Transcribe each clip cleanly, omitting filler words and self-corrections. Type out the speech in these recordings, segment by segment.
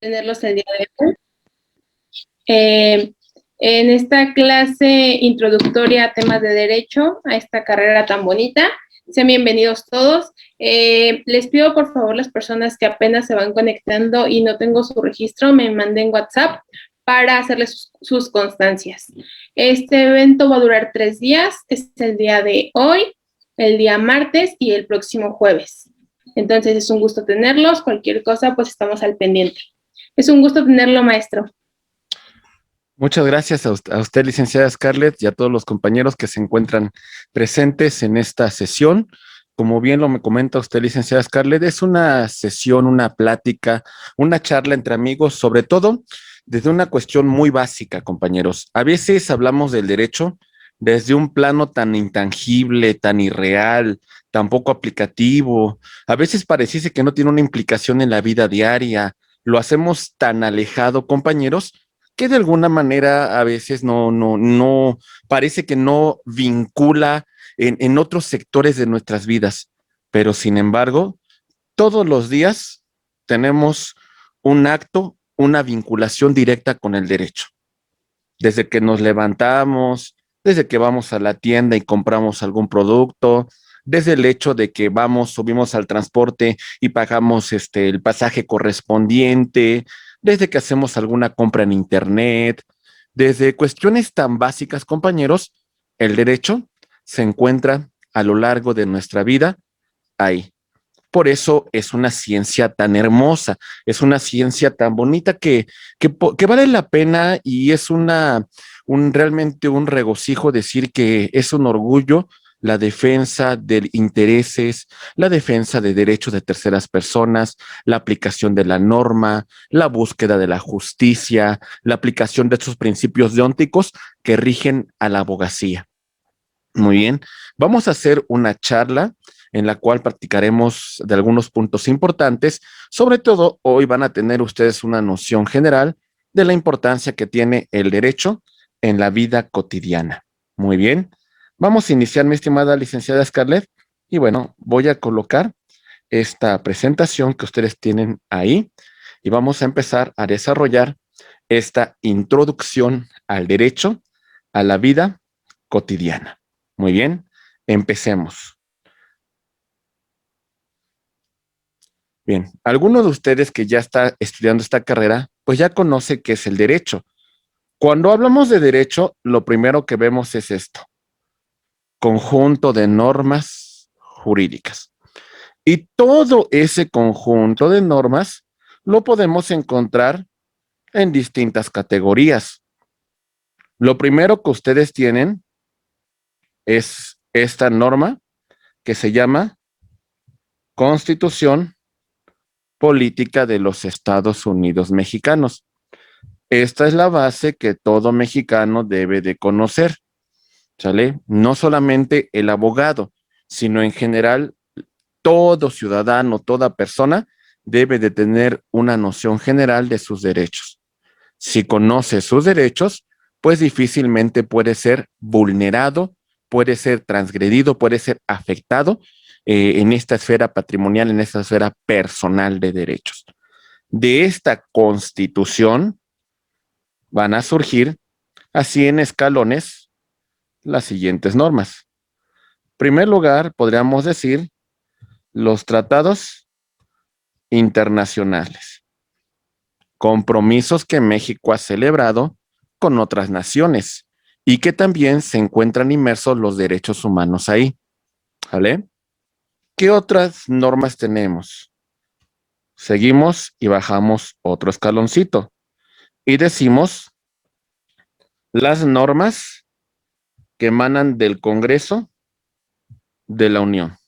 Tenerlos el día de hoy. En esta clase introductoria a temas de derecho, a esta carrera tan bonita. Sean bienvenidos todos. Les pido por favor las personas que apenas se van conectando y no tengo su registro, me manden WhatsApp para hacerles sus constancias. Este evento va a durar 3 días, es el día de hoy, el día martes y el próximo jueves. Entonces es un gusto tenerlos, cualquier cosa pues estamos al pendiente. Es un gusto tenerlo, maestro. Muchas gracias a usted, licenciada Scarlett, y a todos los compañeros que se encuentran presentes en esta sesión. Como bien lo me comenta usted, licenciada Scarlett, es una sesión, una plática, una charla entre amigos, sobre todo desde una cuestión muy básica, compañeros. A veces hablamos del derecho desde un plano tan intangible, tan irreal, tan poco aplicativo. A veces pareciese que no tiene una implicación en la vida diaria. Lo hacemos tan alejado, compañeros, que de alguna manera a veces no parece que no vincula en otros sectores de nuestras vidas, pero sin embargo, todos los días tenemos un acto, una vinculación directa con el derecho. Desde que nos levantamos, desde que vamos a la tienda y compramos algún producto, desde el hecho de que subimos al transporte y pagamos el pasaje correspondiente, desde que hacemos alguna compra en internet, desde cuestiones tan básicas, compañeros, el derecho se encuentra a lo largo de nuestra vida ahí. Por eso es una ciencia tan hermosa, es una ciencia tan bonita que vale la pena y es realmente un regocijo decir que es un orgullo la defensa de intereses, la defensa de derechos de terceras personas, la aplicación de la norma, la búsqueda de la justicia, la aplicación de estos principios deónticos que rigen a la abogacía. Muy bien, vamos a hacer una charla en la cual practicaremos de algunos puntos importantes. Sobre todo, hoy van a tener ustedes una noción general de la importancia que tiene el derecho en la vida cotidiana. Muy bien, vamos a iniciar, mi estimada licenciada Scarlett, y bueno, voy a colocar esta presentación que ustedes tienen ahí y vamos a empezar a desarrollar esta introducción al derecho a la vida cotidiana. Muy bien, empecemos. Bien, alguno de ustedes que ya está estudiando esta carrera, pues ya conoce qué es el derecho. Cuando hablamos de derecho, lo primero que vemos es esto: conjunto de normas jurídicas. Y todo ese conjunto de normas lo podemos encontrar en distintas categorías. Lo primero que ustedes tienen es esta norma que se llama Constitución Política de los Estados Unidos Mexicanos. Esta es la base que todo mexicano debe de conocer, ¿sale? No solamente el abogado, sino en general todo ciudadano, toda persona debe de tener una noción general de sus derechos. Si conoce sus derechos, pues difícilmente puede ser vulnerado, puede ser transgredido, puede ser afectado en esta esfera patrimonial, en esta esfera personal de derechos. De esta constitución van a surgir así en escalones las siguientes normas. En primer lugar, podríamos decir los tratados internacionales, compromisos que México ha celebrado con otras naciones y que también se encuentran inmersos los derechos humanos ahí. ¿Vale? ¿Qué otras normas tenemos? Seguimos y bajamos otro escaloncito y decimos las normas que emanan del Congreso de la Unión.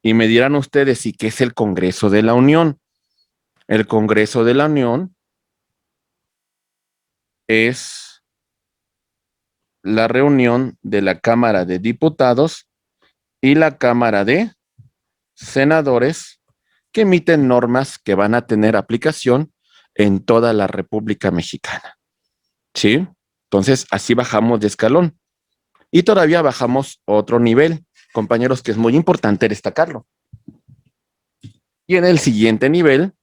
Y me dirán ustedes, ¿y qué es el Congreso de la Unión? El Congreso de la Unión es la reunión de la Cámara de Diputados y la Cámara de Senadores que emiten normas que van a tener aplicación en toda la República Mexicana. ¿Sí? Entonces, así bajamos de escalón. Y todavía bajamos otro nivel, compañeros, que es muy importante destacarlo. Y en el siguiente nivel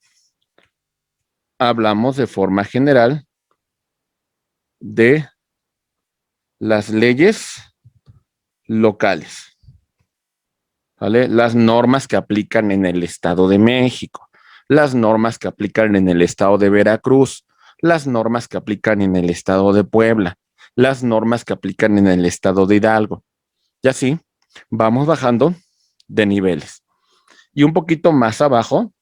hablamos de forma general de las leyes locales, ¿vale? Las normas que aplican en el Estado de México, las normas que aplican en el Estado de Veracruz, las normas que aplican en el Estado de Puebla, las normas que aplican en el Estado de Hidalgo. Y así vamos bajando de niveles. Y un poquito más abajo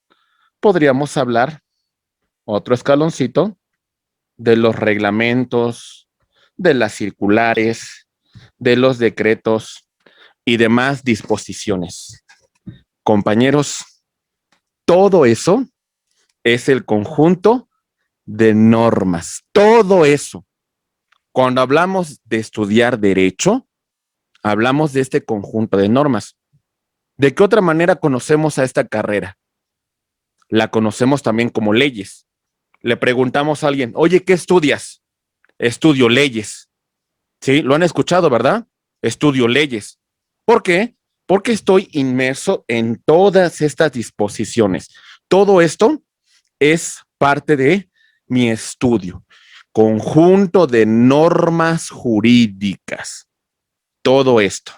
podríamos hablar otro escaloncito de los reglamentos, de las circulares, de los decretos y demás disposiciones. Compañeros, todo eso es el conjunto de normas. Todo eso. Cuando hablamos de estudiar derecho, hablamos de este conjunto de normas. ¿De qué otra manera conocemos a esta carrera? La conocemos también como leyes. Le preguntamos a alguien, oye, ¿qué estudias? Estudio leyes. ¿Sí? Lo han escuchado, ¿verdad? Estudio leyes. ¿Por qué? Porque estoy inmerso en todas estas disposiciones. Todo esto es parte de mi estudio. Conjunto de normas jurídicas. Todo esto.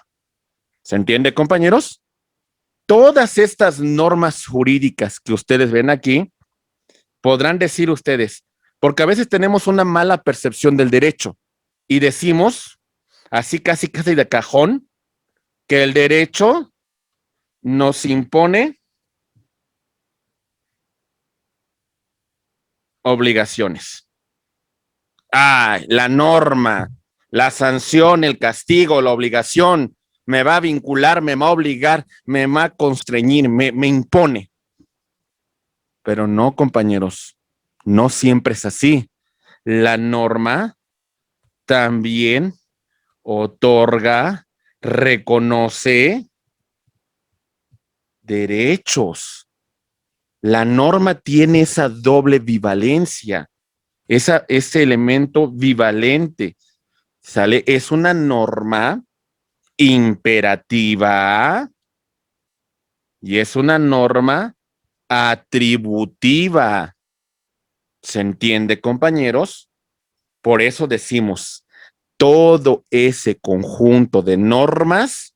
¿Se entiende, compañeros? Todas estas normas jurídicas que ustedes ven aquí, podrán decir ustedes, porque a veces tenemos una mala percepción del derecho y decimos, así casi de cajón, que el derecho nos impone obligaciones. La norma, la sanción, el castigo, la obligación, me va a vincular, me va a obligar, me va a constreñir, me impone. Pero no, compañeros, no siempre es así. La norma también otorga, reconoce derechos. La norma tiene esa doble bivalencia, ese elemento bivalente, ¿sale? Es una norma imperativa y es una norma atributiva. ¿Se entiende, compañeros? Por eso decimos, todo ese conjunto de normas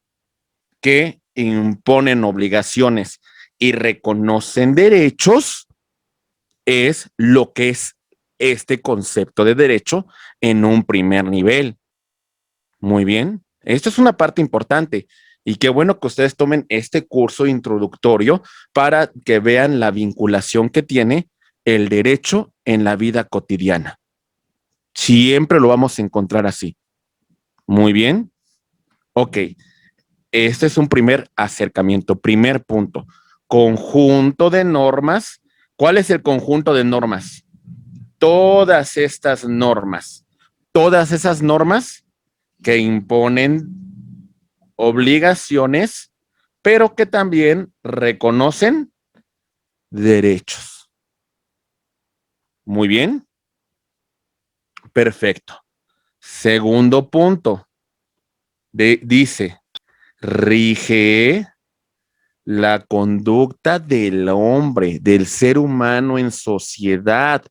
que imponen obligaciones y reconocen derechos es lo que es este concepto de derecho en un primer nivel. Muy bien, esto es una parte importante y qué bueno que ustedes tomen este curso introductorio para que vean la vinculación que tiene el derecho en la vida cotidiana. Siempre lo vamos a encontrar así. Muy bien. Ok, este es un primer acercamiento, primer punto. Conjunto de normas. ¿Cuál es el conjunto de normas? Todas estas normas, todas esas normas que imponen obligaciones, pero que también reconocen derechos. Muy bien. Perfecto. Segundo punto. Dice, rige la conducta del hombre, del ser humano en sociedad.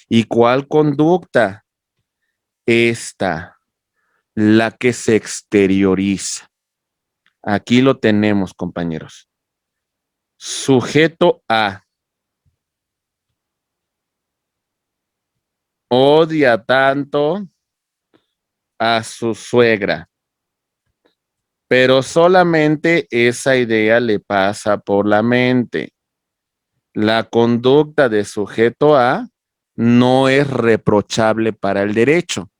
¿Y cuál conducta? Esta, la que se exterioriza. Aquí lo tenemos, compañeros. Sujeto A. Odia tanto a su suegra, pero solamente esa idea le pasa por la mente. La conducta de sujeto A no es reprochable para el derecho.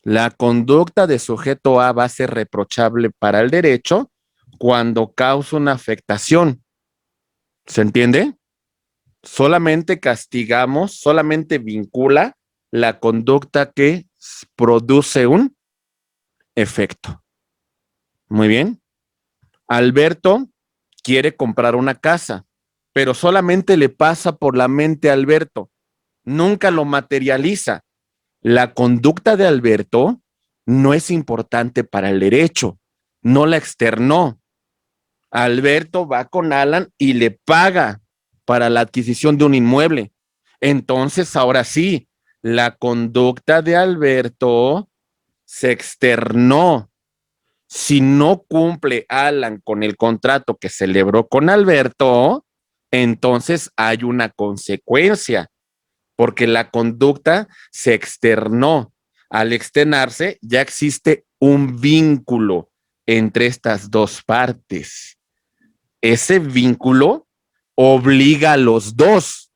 La conducta de sujeto A va a ser reprochable para el derecho cuando causa una afectación. ¿Se entiende? Solamente castigamos, solamente vincula la conducta que produce un efecto. Muy bien. Alberto quiere comprar una casa, pero solamente le pasa por la mente a Alberto. Nunca lo materializa. La conducta de Alberto no es importante para el derecho. No la externó. Alberto va con Alan y le paga para la adquisición de un inmueble. Entonces, ahora sí, la conducta de Alberto se externó. Si no cumple Alan con el contrato que celebró con Alberto, entonces hay una consecuencia, porque la conducta se externó. Al externarse, ya existe un vínculo entre estas dos partes. Ese vínculo obliga a los dos,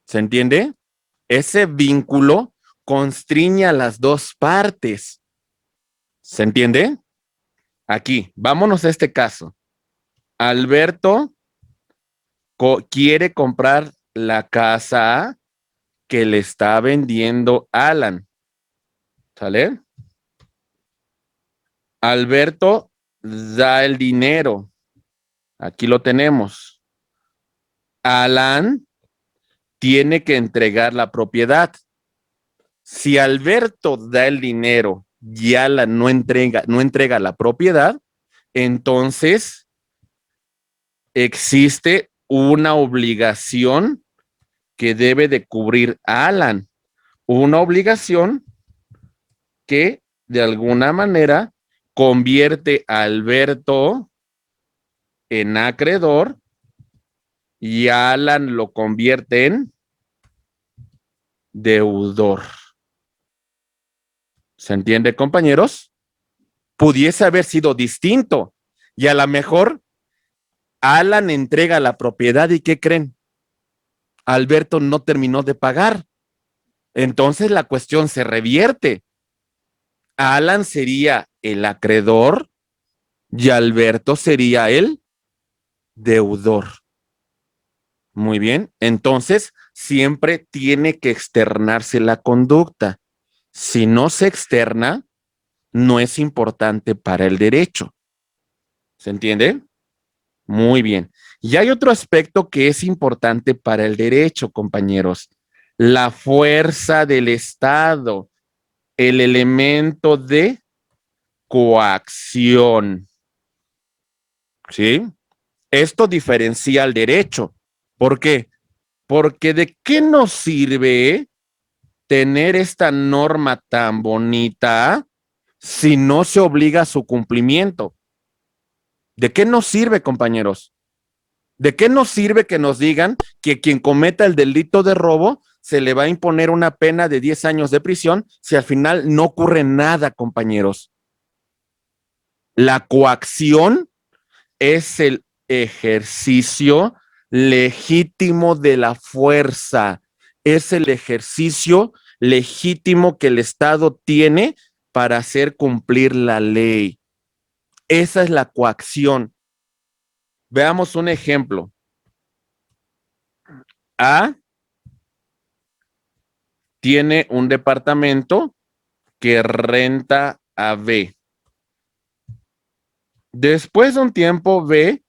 ¿se entiende? Ese vínculo constriñe a las dos partes, ¿se entiende? Aquí, vámonos a este caso. Alberto quiere comprar la casa que le está vendiendo Alan, ¿sale? Alberto da el dinero, aquí lo tenemos. Alan tiene que entregar la propiedad. Si Alberto da el dinero y Alan no entrega la propiedad, entonces existe una obligación que debe de cubrir a Alan, una obligación que de alguna manera convierte a Alberto en acreedor y a Alan lo convierte en deudor. ¿Se entiende, compañeros? Pudiese haber sido distinto y a lo mejor Alan entrega la propiedad y ¿qué creen? Alberto no terminó de pagar. Entonces la cuestión se revierte. Alan sería el acreedor y Alberto sería el deudor. Muy bien, entonces siempre tiene que externarse la conducta. Si no se externa, no es importante para el derecho. ¿Se entiende? Muy bien. Y hay otro aspecto que es importante para el derecho, compañeros. La fuerza del Estado, el elemento de coacción. ¿Sí? Esto diferencia al derecho. ¿Por qué? Porque ¿de qué nos sirve tener esta norma tan bonita si no se obliga a su cumplimiento? ¿De qué nos sirve, compañeros? ¿De qué nos sirve que nos digan que quien cometa el delito de robo se le va a imponer una pena de 10 años de prisión si al final no ocurre nada, compañeros? La coacción es el ejercicio legítimo de la fuerza, es el ejercicio legítimo que el Estado tiene para hacer cumplir la ley. Esa es la coacción. Veamos un ejemplo. A tiene un departamento que renta a B. Después de un tiempo, B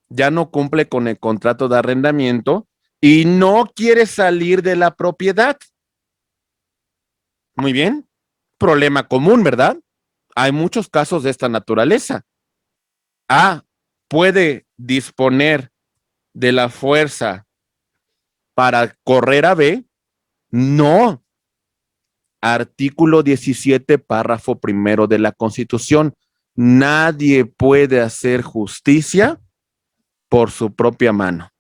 ya no cumple con el contrato de arrendamiento y no quiere salir de la propiedad. Muy bien. Problema común, ¿verdad? Hay muchos casos de esta naturaleza. A puede disponer de la fuerza para correr a B. No. Artículo 17, párrafo primero de la Constitución. Nadie puede hacer justicia por su propia mano.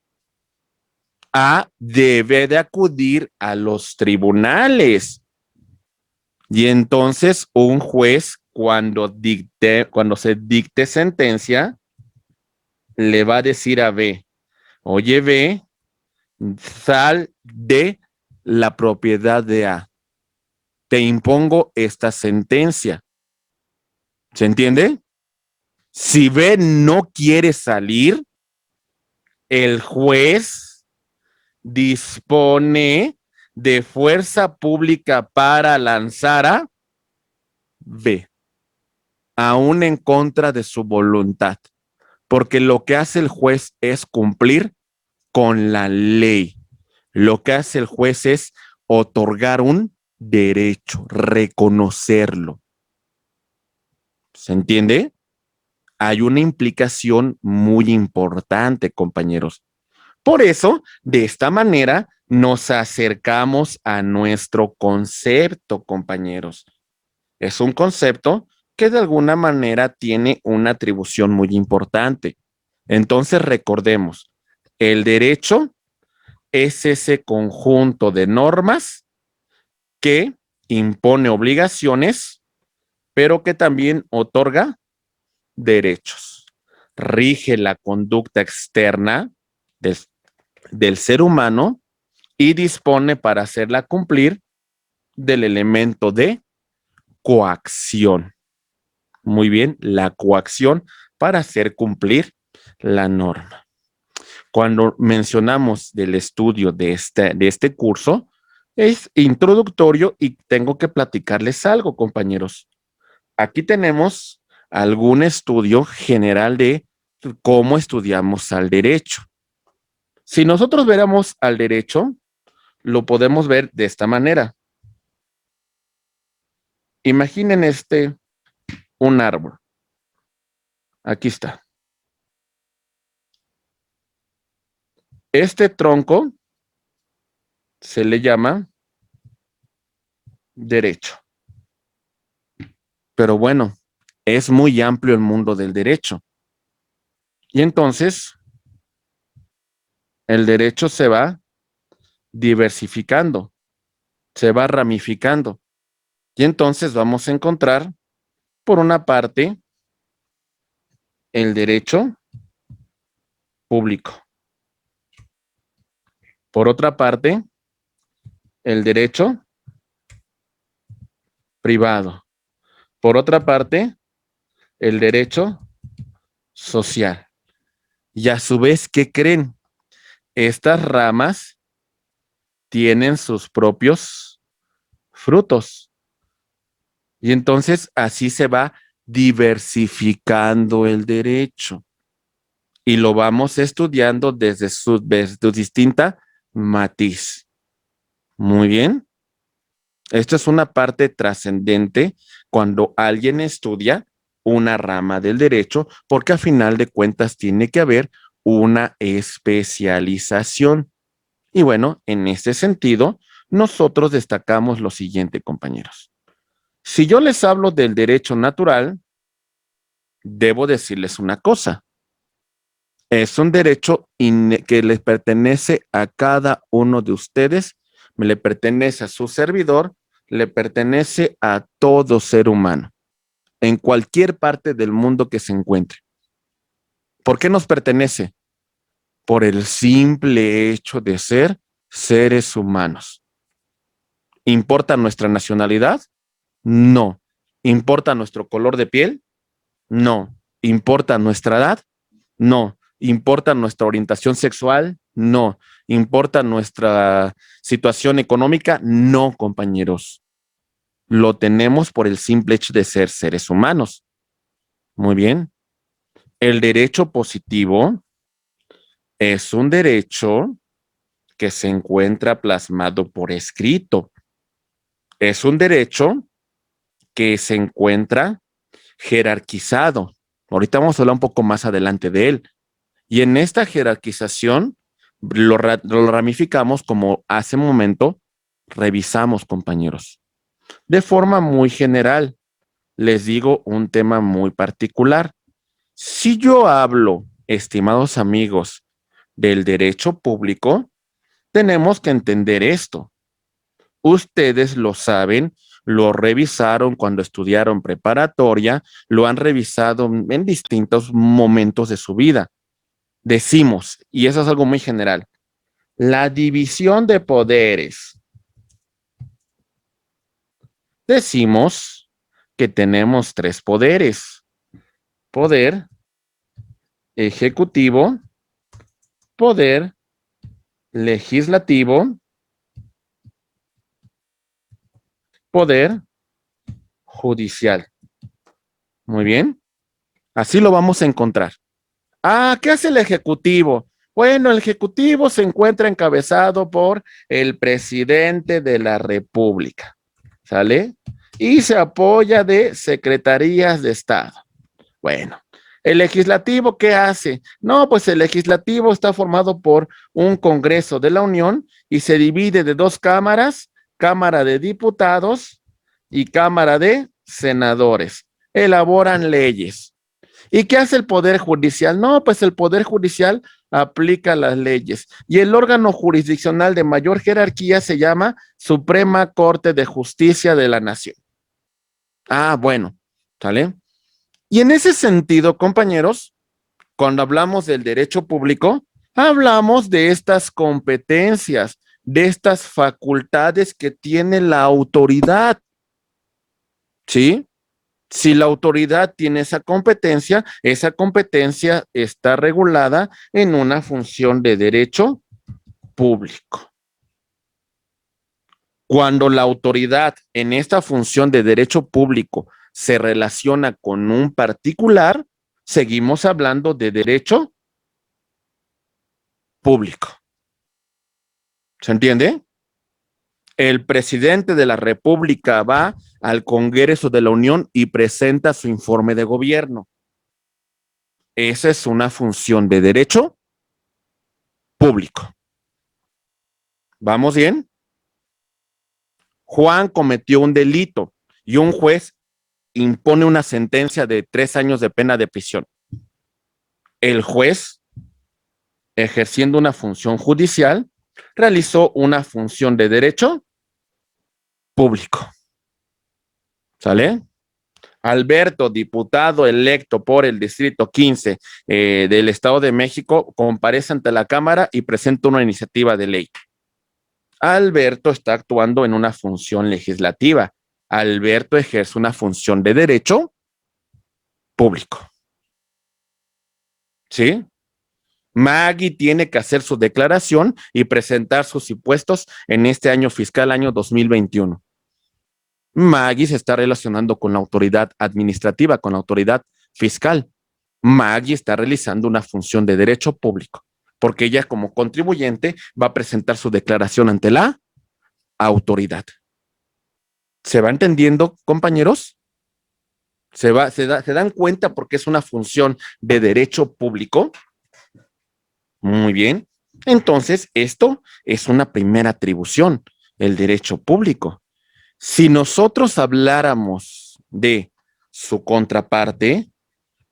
A debe de acudir a los tribunales. Y entonces un juez, cuando se dicte sentencia, le va a decir a B, oye B, sal de la propiedad de A. Te impongo esta sentencia. ¿Se entiende? Si B no quiere salir, el juez dispone de fuerza pública para lanzar a B, aún en contra de su voluntad, porque lo que hace el juez es cumplir con la ley. Lo que hace el juez es otorgar un derecho, reconocerlo. ¿Se entiende? Hay una implicación muy importante, compañeros, Por eso, de esta manera, nos acercamos a nuestro concepto, compañeros. Es un concepto que de alguna manera tiene una atribución muy importante. Entonces, recordemos, el derecho es ese conjunto de normas que impone obligaciones, pero que también otorga derechos. Rige la conducta externa del ser humano y dispone para hacerla cumplir del elemento de coacción. Muy bien, la coacción para hacer cumplir la norma. Cuando mencionamos del estudio de este curso, es introductorio y tengo que platicarles algo, compañeros. Aquí tenemos algún estudio general de cómo estudiamos al derecho. Si nosotros viéramos al derecho, lo podemos ver de esta manera. Imaginen un árbol. Aquí está. Este tronco se le llama derecho. Pero bueno, es muy amplio el mundo del derecho. Y entonces, el derecho se va diversificando, se va ramificando. Y entonces vamos a encontrar, por una parte, el derecho público. Por otra parte, el derecho privado. Por otra parte, el derecho social. Y a su vez, ¿qué creen? Estas ramas tienen sus propios frutos. Y entonces así se va diversificando el derecho. Y lo vamos estudiando desde su distinta matiz. Muy bien. Esto es una parte trascendente cuando alguien estudia una rama del derecho, porque a final de cuentas tiene que haber una especialización. Y bueno, en este sentido, nosotros destacamos lo siguiente, compañeros. Si yo les hablo del derecho natural, debo decirles una cosa. Es un derecho que les pertenece a cada uno de ustedes, le pertenece a su servidor, le pertenece a todo ser humano, en cualquier parte del mundo que se encuentre. ¿Por qué nos pertenece? Por el simple hecho de ser seres humanos. ¿Importa nuestra nacionalidad? No. ¿Importa nuestro color de piel? No. ¿Importa nuestra edad? No. ¿Importa nuestra orientación sexual? No. ¿Importa nuestra situación económica? No, compañeros. Lo tenemos por el simple hecho de ser seres humanos. Muy bien. El derecho positivo es un derecho que se encuentra plasmado por escrito. Es un derecho que se encuentra jerarquizado. Ahorita vamos a hablar un poco más adelante de él. Y en esta jerarquización lo ramificamos como hace un momento revisamos, compañeros. De forma muy general, les digo un tema muy particular. Si yo hablo, estimados amigos, del derecho público, tenemos que entender esto. Ustedes lo saben, lo revisaron cuando estudiaron preparatoria, lo han revisado en distintos momentos de su vida. Decimos, y eso es algo muy general, la división de poderes. Decimos que tenemos tres poderes: poder ejecutivo, poder legislativo, poder judicial. Muy bien, así lo vamos a encontrar. Ah, ¿qué hace el ejecutivo? Bueno, el ejecutivo se encuentra encabezado por el presidente de la República, ¿sale? Y se apoya de secretarías de Estado. Bueno, ¿El legislativo qué hace? No, pues el legislativo está formado por un Congreso de la Unión y se divide de dos cámaras, Cámara de Diputados y Cámara de Senadores. Elaboran leyes. ¿Y qué hace el Poder Judicial? No, pues el Poder Judicial aplica las leyes. Y el órgano jurisdiccional de mayor jerarquía se llama Suprema Corte de Justicia de la Nación. Ah, bueno, ¿sale? Y en ese sentido, compañeros, cuando hablamos del derecho público, hablamos de estas competencias, de estas facultades que tiene la autoridad, ¿sí? Si la autoridad tiene esa competencia está regulada en una función de derecho público. Cuando la autoridad en esta función de derecho público se relaciona con un particular, seguimos hablando de derecho público. ¿Se entiende? El presidente de la República va al Congreso de la Unión y presenta su informe de gobierno. Esa es una función de derecho público. ¿Vamos bien? Juan cometió un delito y un juez impone una sentencia de 3 años de pena de prisión. El juez, ejerciendo una función judicial, realizó una función de derecho público. ¿Sale? Alberto, diputado electo por el Distrito 15 del Estado de México, comparece ante la Cámara y presenta una iniciativa de ley. Alberto está actuando en una función legislativa. Alberto ejerce una función de derecho público. ¿Sí? Maggie tiene que hacer su declaración y presentar sus impuestos en este año fiscal, año 2021. Maggie se está relacionando con la autoridad administrativa, con la autoridad fiscal. Maggie está realizando una función de derecho público, porque ella como contribuyente va a presentar su declaración ante la autoridad. ¿Se va entendiendo, compañeros? ¿Se dan cuenta porque es una función de derecho público? Muy bien. Entonces, esto es una primera atribución, el derecho público. Si nosotros habláramos de su contraparte,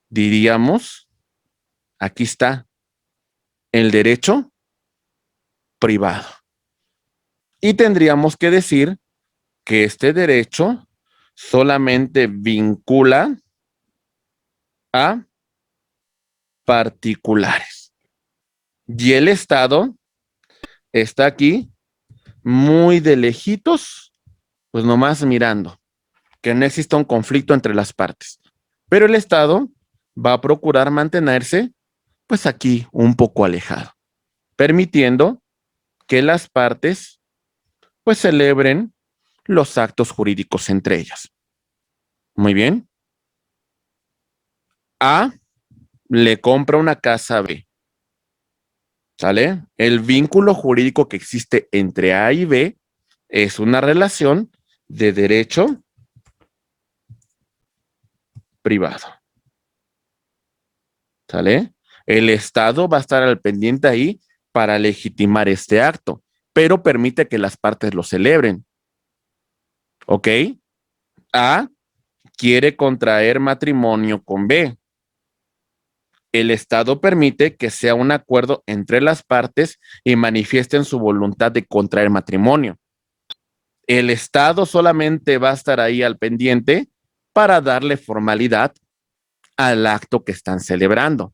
diríamos, aquí está, el derecho privado. Y tendríamos que decir que este derecho solamente vincula a particulares. Y el Estado está aquí muy de lejitos, pues nomás mirando, que no exista un conflicto entre las partes. Pero el Estado va a procurar mantenerse, pues aquí un poco alejado, permitiendo que las partes, pues celebren los actos jurídicos entre ellas. Muy bien. A le compra una casa a B. ¿Sale? El vínculo jurídico que existe entre A y B es una relación de derecho privado. ¿Sale? El Estado va a estar al pendiente ahí para legitimar este acto, pero permite que las partes lo celebren. ¿Ok? A quiere contraer matrimonio con B. El Estado permite que sea un acuerdo entre las partes y manifiesten su voluntad de contraer matrimonio. El Estado solamente va a estar ahí al pendiente para darle formalidad al acto que están celebrando.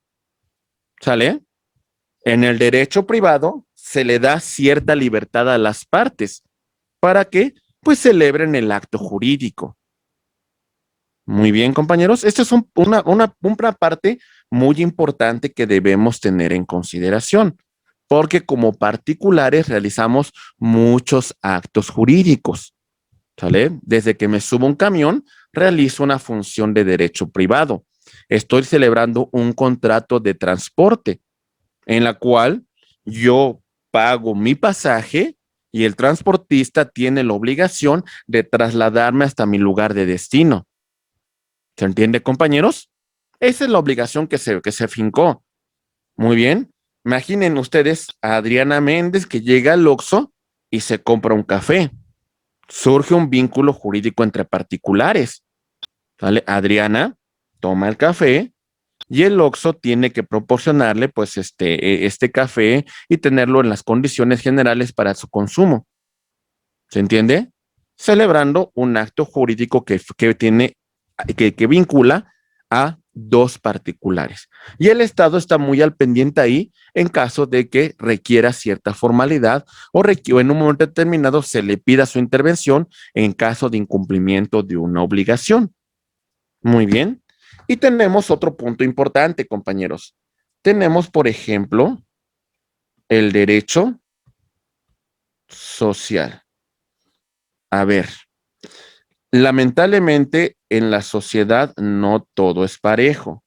¿Sale? En el derecho privado se le da cierta libertad a las partes para que pues celebren el acto jurídico. Muy bien, compañeros. Esta es una parte muy importante que debemos tener en consideración, porque como particulares realizamos muchos actos jurídicos. ¿Sale? Desde que me subo a un camión, realizo una función de derecho privado. Estoy celebrando un contrato de transporte en la cual yo pago mi pasaje y el transportista tiene la obligación de trasladarme hasta mi lugar de destino. ¿Se entiende, compañeros? Esa es la obligación que se fincó. Muy bien. Imaginen ustedes a Adriana Méndez que llega al Oxxo y se compra un café. Surge un vínculo jurídico entre particulares. ¿Vale? Adriana toma el café y el Oxxo tiene que proporcionarle pues este café y tenerlo en las condiciones generales para su consumo. ¿Se entiende? Celebrando un acto jurídico que vincula a dos particulares. Y el Estado está muy al pendiente ahí en caso de que requiera cierta formalidad o en un momento determinado se le pida su intervención en caso de incumplimiento de una obligación. Muy bien. Y tenemos otro punto importante, compañeros. Tenemos, por ejemplo, el derecho social. A ver, lamentablemente en la sociedad no todo es parejo.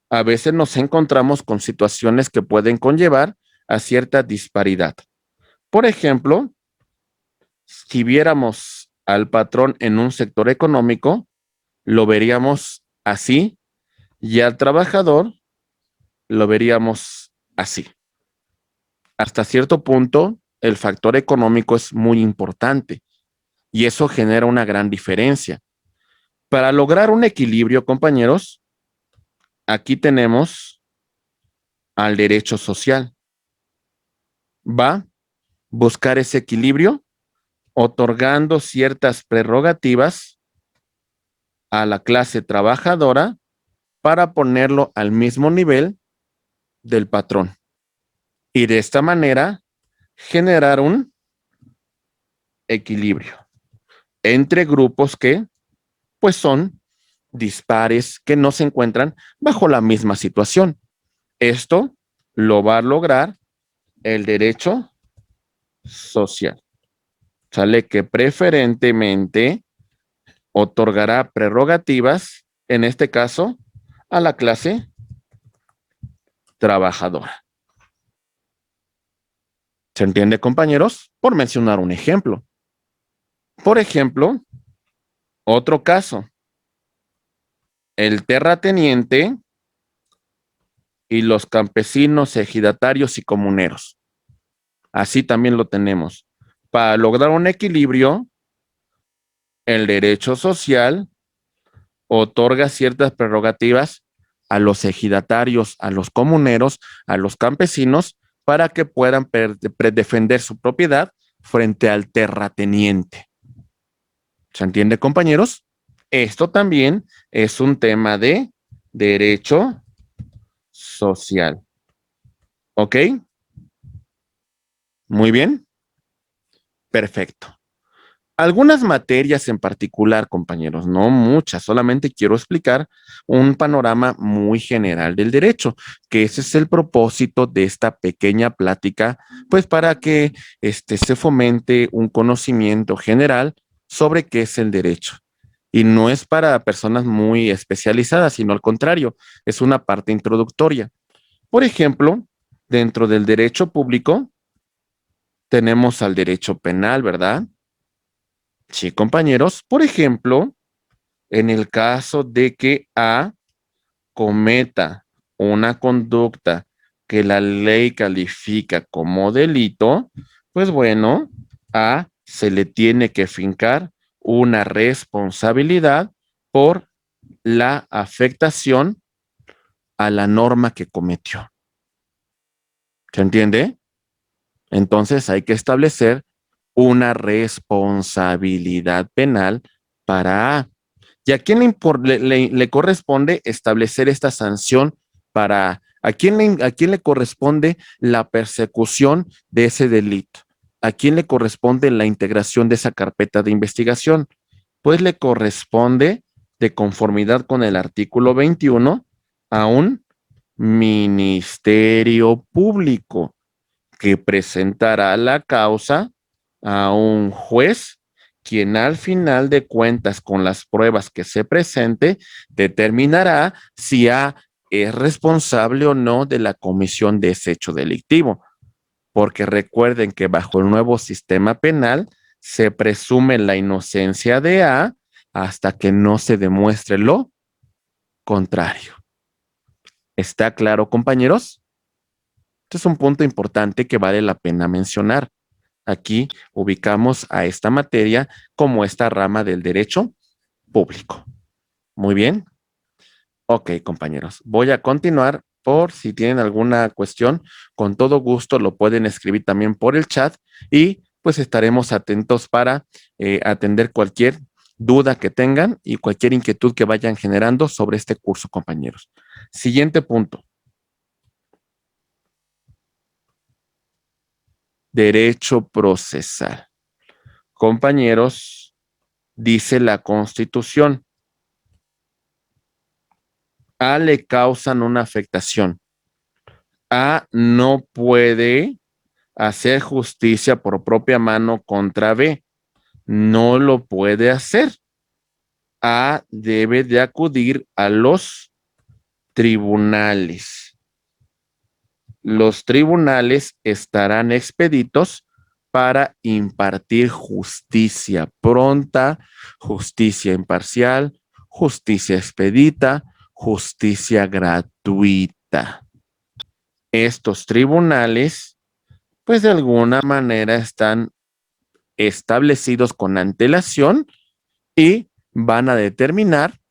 A veces nos encontramos con situaciones que pueden conllevar a cierta disparidad. Por ejemplo, si viéramos al patrón en un sector económico, lo veríamos así y al trabajador lo veríamos así. Hasta cierto punto, el factor económico es muy importante y eso genera una gran diferencia. Para lograr un equilibrio, compañeros, aquí tenemos al derecho social. Va a buscar ese equilibrio otorgando ciertas prerrogativas a la clase trabajadora para ponerlo al mismo nivel del patrón. Y de esta manera generar un equilibrio entre grupos que pues son dispares, que no se encuentran bajo la misma situación. Esto lo va a lograr el derecho social. Sale que preferentemente otorgará prerrogativas, en este caso, a la clase trabajadora. ¿Se entiende, compañeros? Por mencionar un ejemplo. Por ejemplo, otro caso. El terrateniente y los campesinos, ejidatarios y comuneros. Así también lo tenemos. Para lograr un equilibrio, el derecho social otorga ciertas prerrogativas a los ejidatarios, a los comuneros, a los campesinos, para que puedan defender su propiedad frente al terrateniente. ¿Se entiende, compañeros? Esto también es un tema de derecho social. ¿Ok? Muy bien. Perfecto. Algunas materias en particular, compañeros, no muchas, solamente quiero explicar un panorama muy general del derecho, que ese es el propósito de esta pequeña plática, pues para que se fomente un conocimiento general sobre qué es el derecho. Y no es para personas muy especializadas, sino al contrario, es una parte introductoria. Por ejemplo, dentro del derecho público tenemos al derecho penal, ¿verdad? Sí, compañeros. Por ejemplo, en el caso de que A cometa una conducta que la ley califica como delito, pues bueno, A se le tiene que fincar una responsabilidad por la afectación a la norma que cometió. ¿Se entiende? Entonces hay que establecer una responsabilidad penal para A. ¿Y a quién le corresponde establecer esta sanción para a quién le corresponde la persecución de ese delito? ¿A quién le corresponde la integración de esa carpeta de investigación? Pues le corresponde, de conformidad con el artículo 21, a un ministerio público que presentará la causa a un juez, quien al final de cuentas, con las pruebas que se presente, determinará si A es responsable o no de la comisión de ese hecho delictivo. Porque recuerden que bajo el nuevo sistema penal se presume la inocencia de A hasta que no se demuestre lo contrario. ¿Está claro, compañeros? Este es un punto importante que vale la pena mencionar. Aquí ubicamos a esta materia como esta rama del derecho público. Muy bien. Ok, compañeros. Voy a continuar por si tienen alguna cuestión. Con todo gusto lo pueden escribir también por el chat y pues estaremos atentos para atender cualquier duda que tengan y cualquier inquietud que vayan generando sobre este curso, compañeros. Siguiente punto. Derecho procesal. Compañeros, dice la Constitución, A le causan una afectación. A no puede hacer justicia por propia mano contra B. No lo puede hacer. A debe de acudir a los tribunales. Los tribunales estarán expeditos para impartir justicia pronta, justicia imparcial, justicia expedita, justicia gratuita. Estos tribunales, pues de alguna manera están establecidos con antelación y van a determinar,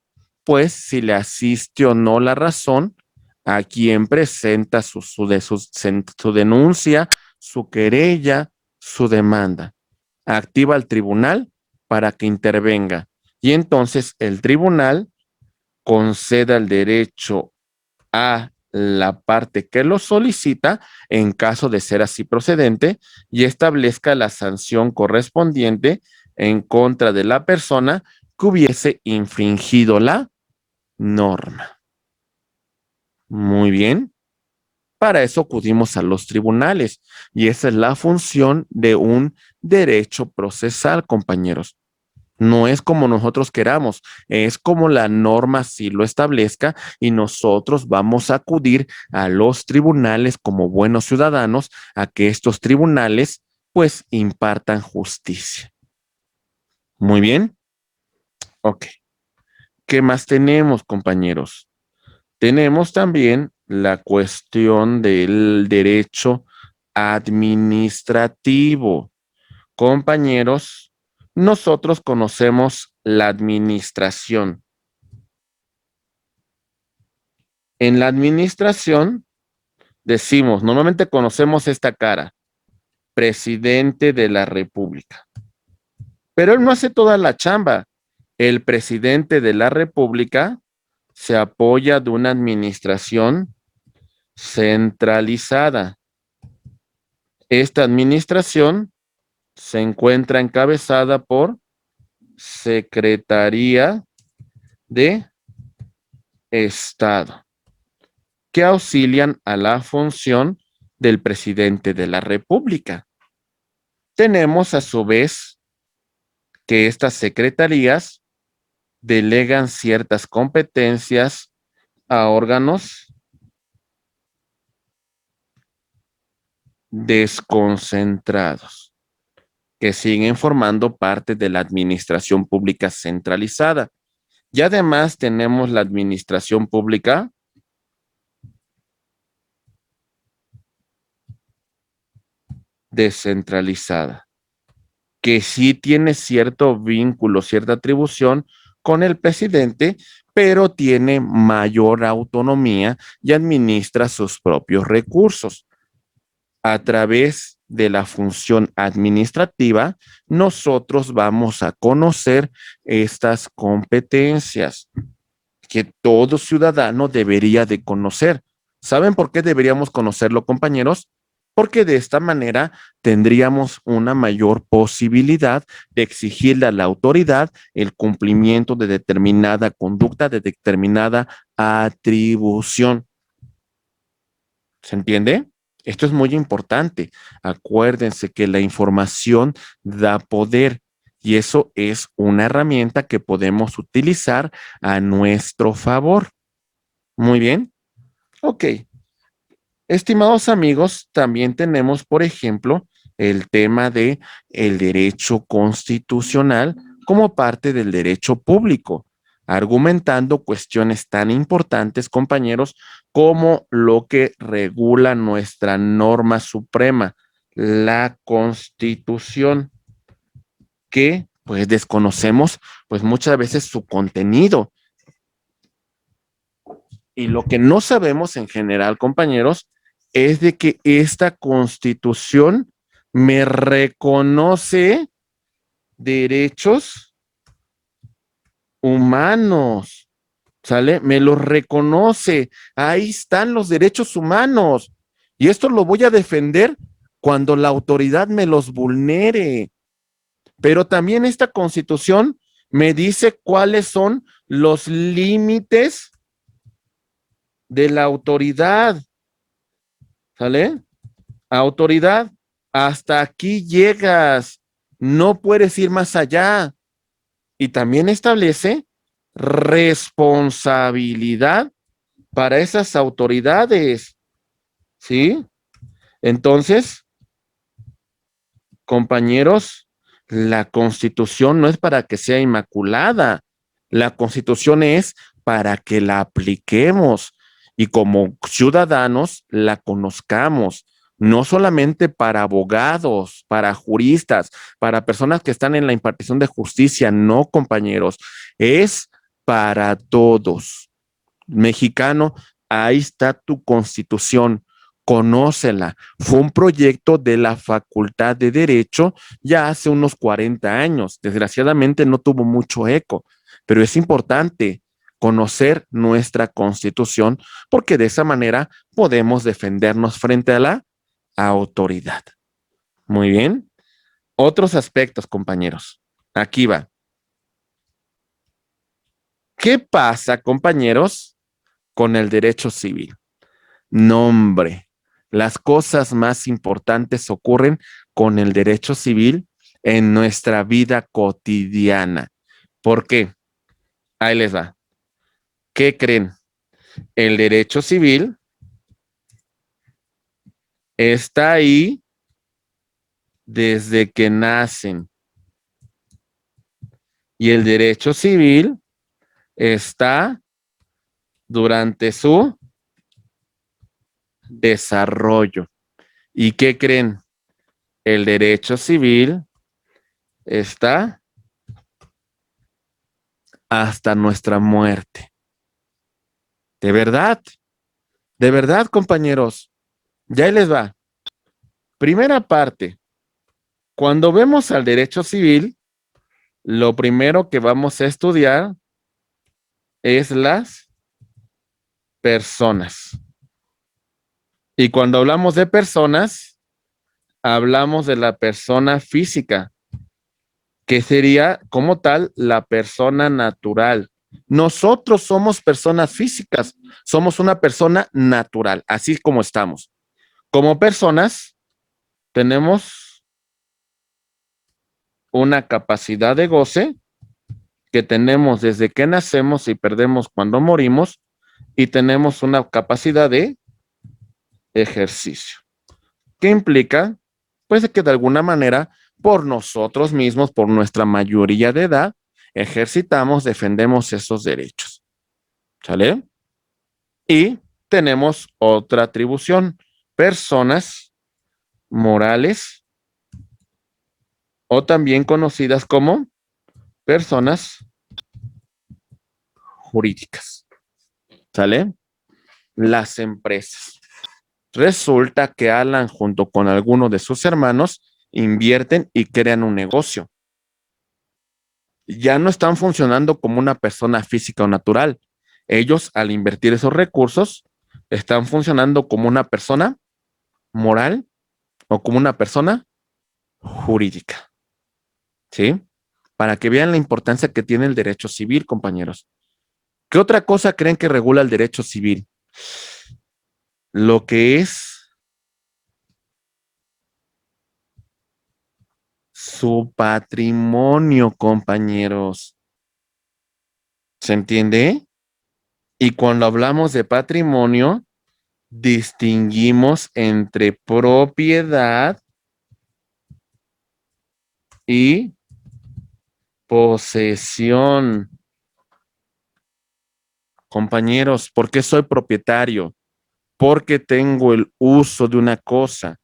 pues, si le asiste o no la razón a quien presenta su denuncia, su querella, su demanda. Activa al tribunal para que intervenga y entonces el tribunal conceda el derecho a la parte que lo solicita en caso de ser así procedente y establezca la sanción correspondiente en contra de la persona que hubiese infringido la norma. Muy bien. Para eso acudimos a los tribunales y esa es la función de un derecho procesal, compañeros. No es como nosotros queramos, es como la norma sí lo establezca y nosotros vamos a acudir a los tribunales como buenos ciudadanos a que estos tribunales pues impartan justicia. Muy bien. Ok. ¿Qué más tenemos, compañeros? Tenemos también la cuestión del derecho administrativo. Compañeros, nosotros conocemos la administración. En la administración decimos, normalmente conocemos esta cara, presidente de la República. Pero él no hace toda la chamba. El presidente de la República se apoya de una administración centralizada. Esta administración se encuentra encabezada por Secretaría de Estado, que auxilian a la función del presidente de la República. Tenemos a su vez que estas secretarías delegan ciertas competencias a órganos desconcentrados que siguen formando parte de la administración pública centralizada. Y además tenemos la administración pública descentralizada, que sí tiene cierto vínculo, cierta atribución con el presidente, pero tiene mayor autonomía y administra sus propios recursos. A través de la función administrativa, nosotros vamos a conocer estas competencias que todo ciudadano debería de conocer. ¿Saben por qué deberíamos conocerlo, compañeros? Porque de esta manera tendríamos una mayor posibilidad de exigirle a la autoridad el cumplimiento de determinada conducta, de determinada atribución. ¿Se entiende? Esto es muy importante. Acuérdense que la información da poder y eso es una herramienta que podemos utilizar a nuestro favor. Muy bien. Ok. Estimados amigos, también tenemos, por ejemplo, el tema de el derecho constitucional como parte del derecho público. argumentando cuestiones tan importantes, compañeros, como lo que regula nuestra norma suprema, la Constitución, que pues desconocemos pues muchas veces su contenido. Y lo que no sabemos en general, compañeros, es de que esta Constitución me reconoce derechos humanos, ¿sale? Me los reconoce. Ahí están los derechos humanos. Y esto lo voy a defender cuando la autoridad me los vulnere. Pero también esta Constitución me dice cuáles son los límites de la autoridad, ¿sale? Autoridad, hasta aquí llegas, no puedes ir más allá. Y también establece responsabilidad para esas autoridades, ¿sí? Entonces, compañeros, la Constitución no es para que sea inmaculada, la Constitución es para que la apliquemos y como ciudadanos la conozcamos, no solamente para abogados, para juristas, para personas que están en la impartición de justicia, no, compañeros, es para todos. Mexicano, ahí está tu Constitución, conócela. Fue un proyecto de la Facultad de Derecho ya hace unos 40 años. Desgraciadamente no tuvo mucho eco, pero es importante conocer nuestra Constitución porque de esa manera podemos defendernos frente a la autoridad. Muy bien. Otros aspectos, compañeros. Aquí va. ¿Qué pasa, compañeros, con el derecho civil? No, hombre, las cosas más importantes ocurren con el derecho civil en nuestra vida cotidiana. ¿Por qué? Ahí les va. ¿Qué creen? El derecho civil está ahí desde que nacen y el derecho civil está durante su desarrollo. ¿Y qué creen? El derecho civil está hasta nuestra muerte. De verdad, compañeros. Ya ahí les va. Primera parte. Cuando vemos al derecho civil, lo primero que vamos a estudiar es las personas. Y cuando hablamos de personas, hablamos de la persona física, que sería como tal la persona natural. Nosotros somos personas físicas, somos una persona natural, así como estamos. Como personas, tenemos una capacidad de goce que tenemos desde que nacemos y perdemos cuando morimos, y tenemos una capacidad de ejercicio. ¿Qué implica? Pues que de alguna manera, por nosotros mismos, por nuestra mayoría de edad, ejercitamos, defendemos esos derechos. ¿Sale? Y tenemos otra atribución, personas morales o también conocidas como personas jurídicas. ¿Sale? Las empresas. Resulta que Alan junto con alguno de sus hermanos invierten y crean un negocio. Ya no están funcionando como una persona física o natural. Ellos, al invertir esos recursos, están funcionando como una persona moral o como una persona jurídica. ¿Sí? Para que vean la importancia que tiene el derecho civil, compañeros. ¿Qué otra cosa creen que regula el derecho civil? Lo que es su patrimonio, compañeros. ¿Se entiende? Y cuando hablamos de patrimonio, distinguimos entre propiedad y posesión. Compañeros, ¿por qué soy propietario? Porque tengo el uso de una cosa,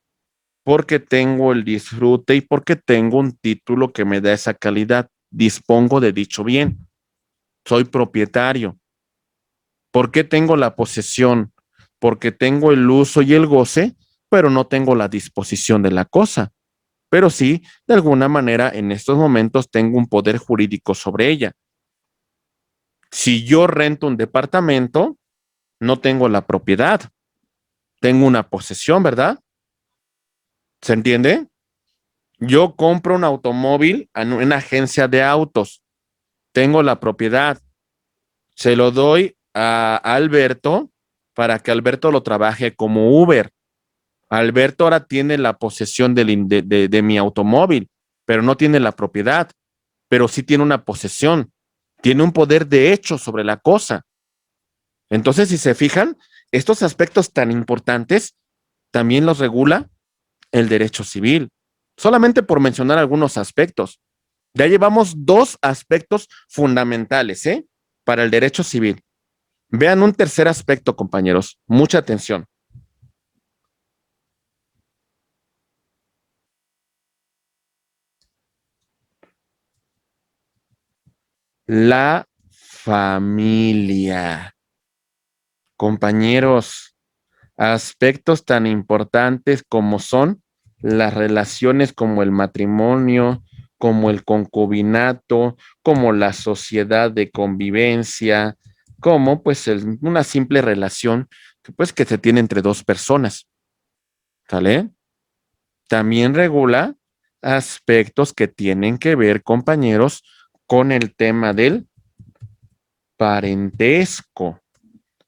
porque tengo el disfrute y porque tengo un título que me da esa calidad. Dispongo de dicho bien. Soy propietario. ¿Por qué tengo la posesión? Porque tengo el uso y el goce, pero no tengo la disposición de la cosa. Pero sí, de alguna manera, en estos momentos tengo un poder jurídico sobre ella. Si yo rento un departamento, no tengo la propiedad, tengo una posesión, ¿verdad? ¿Se entiende? Yo compro un automóvil en una agencia de autos, tengo la propiedad, se lo doy a Alberto para que Alberto lo trabaje como Uber. Alberto ahora tiene la posesión de mi automóvil, pero no tiene la propiedad, pero sí tiene una posesión, tiene un poder de hecho sobre la cosa. Entonces, si se fijan, estos aspectos tan importantes también los regula el derecho civil, solamente por mencionar algunos aspectos. Ya llevamos dos aspectos fundamentales, ¿eh? Para el derecho civil. Vean un tercer aspecto, compañeros. Mucha atención. La familia. Compañeros, aspectos tan importantes como son las relaciones como el matrimonio, como el concubinato, como la sociedad de convivencia, como pues una simple relación pues que se tiene entre dos personas, ¿sale? También regula aspectos que tienen que ver, compañeros, con el tema del parentesco,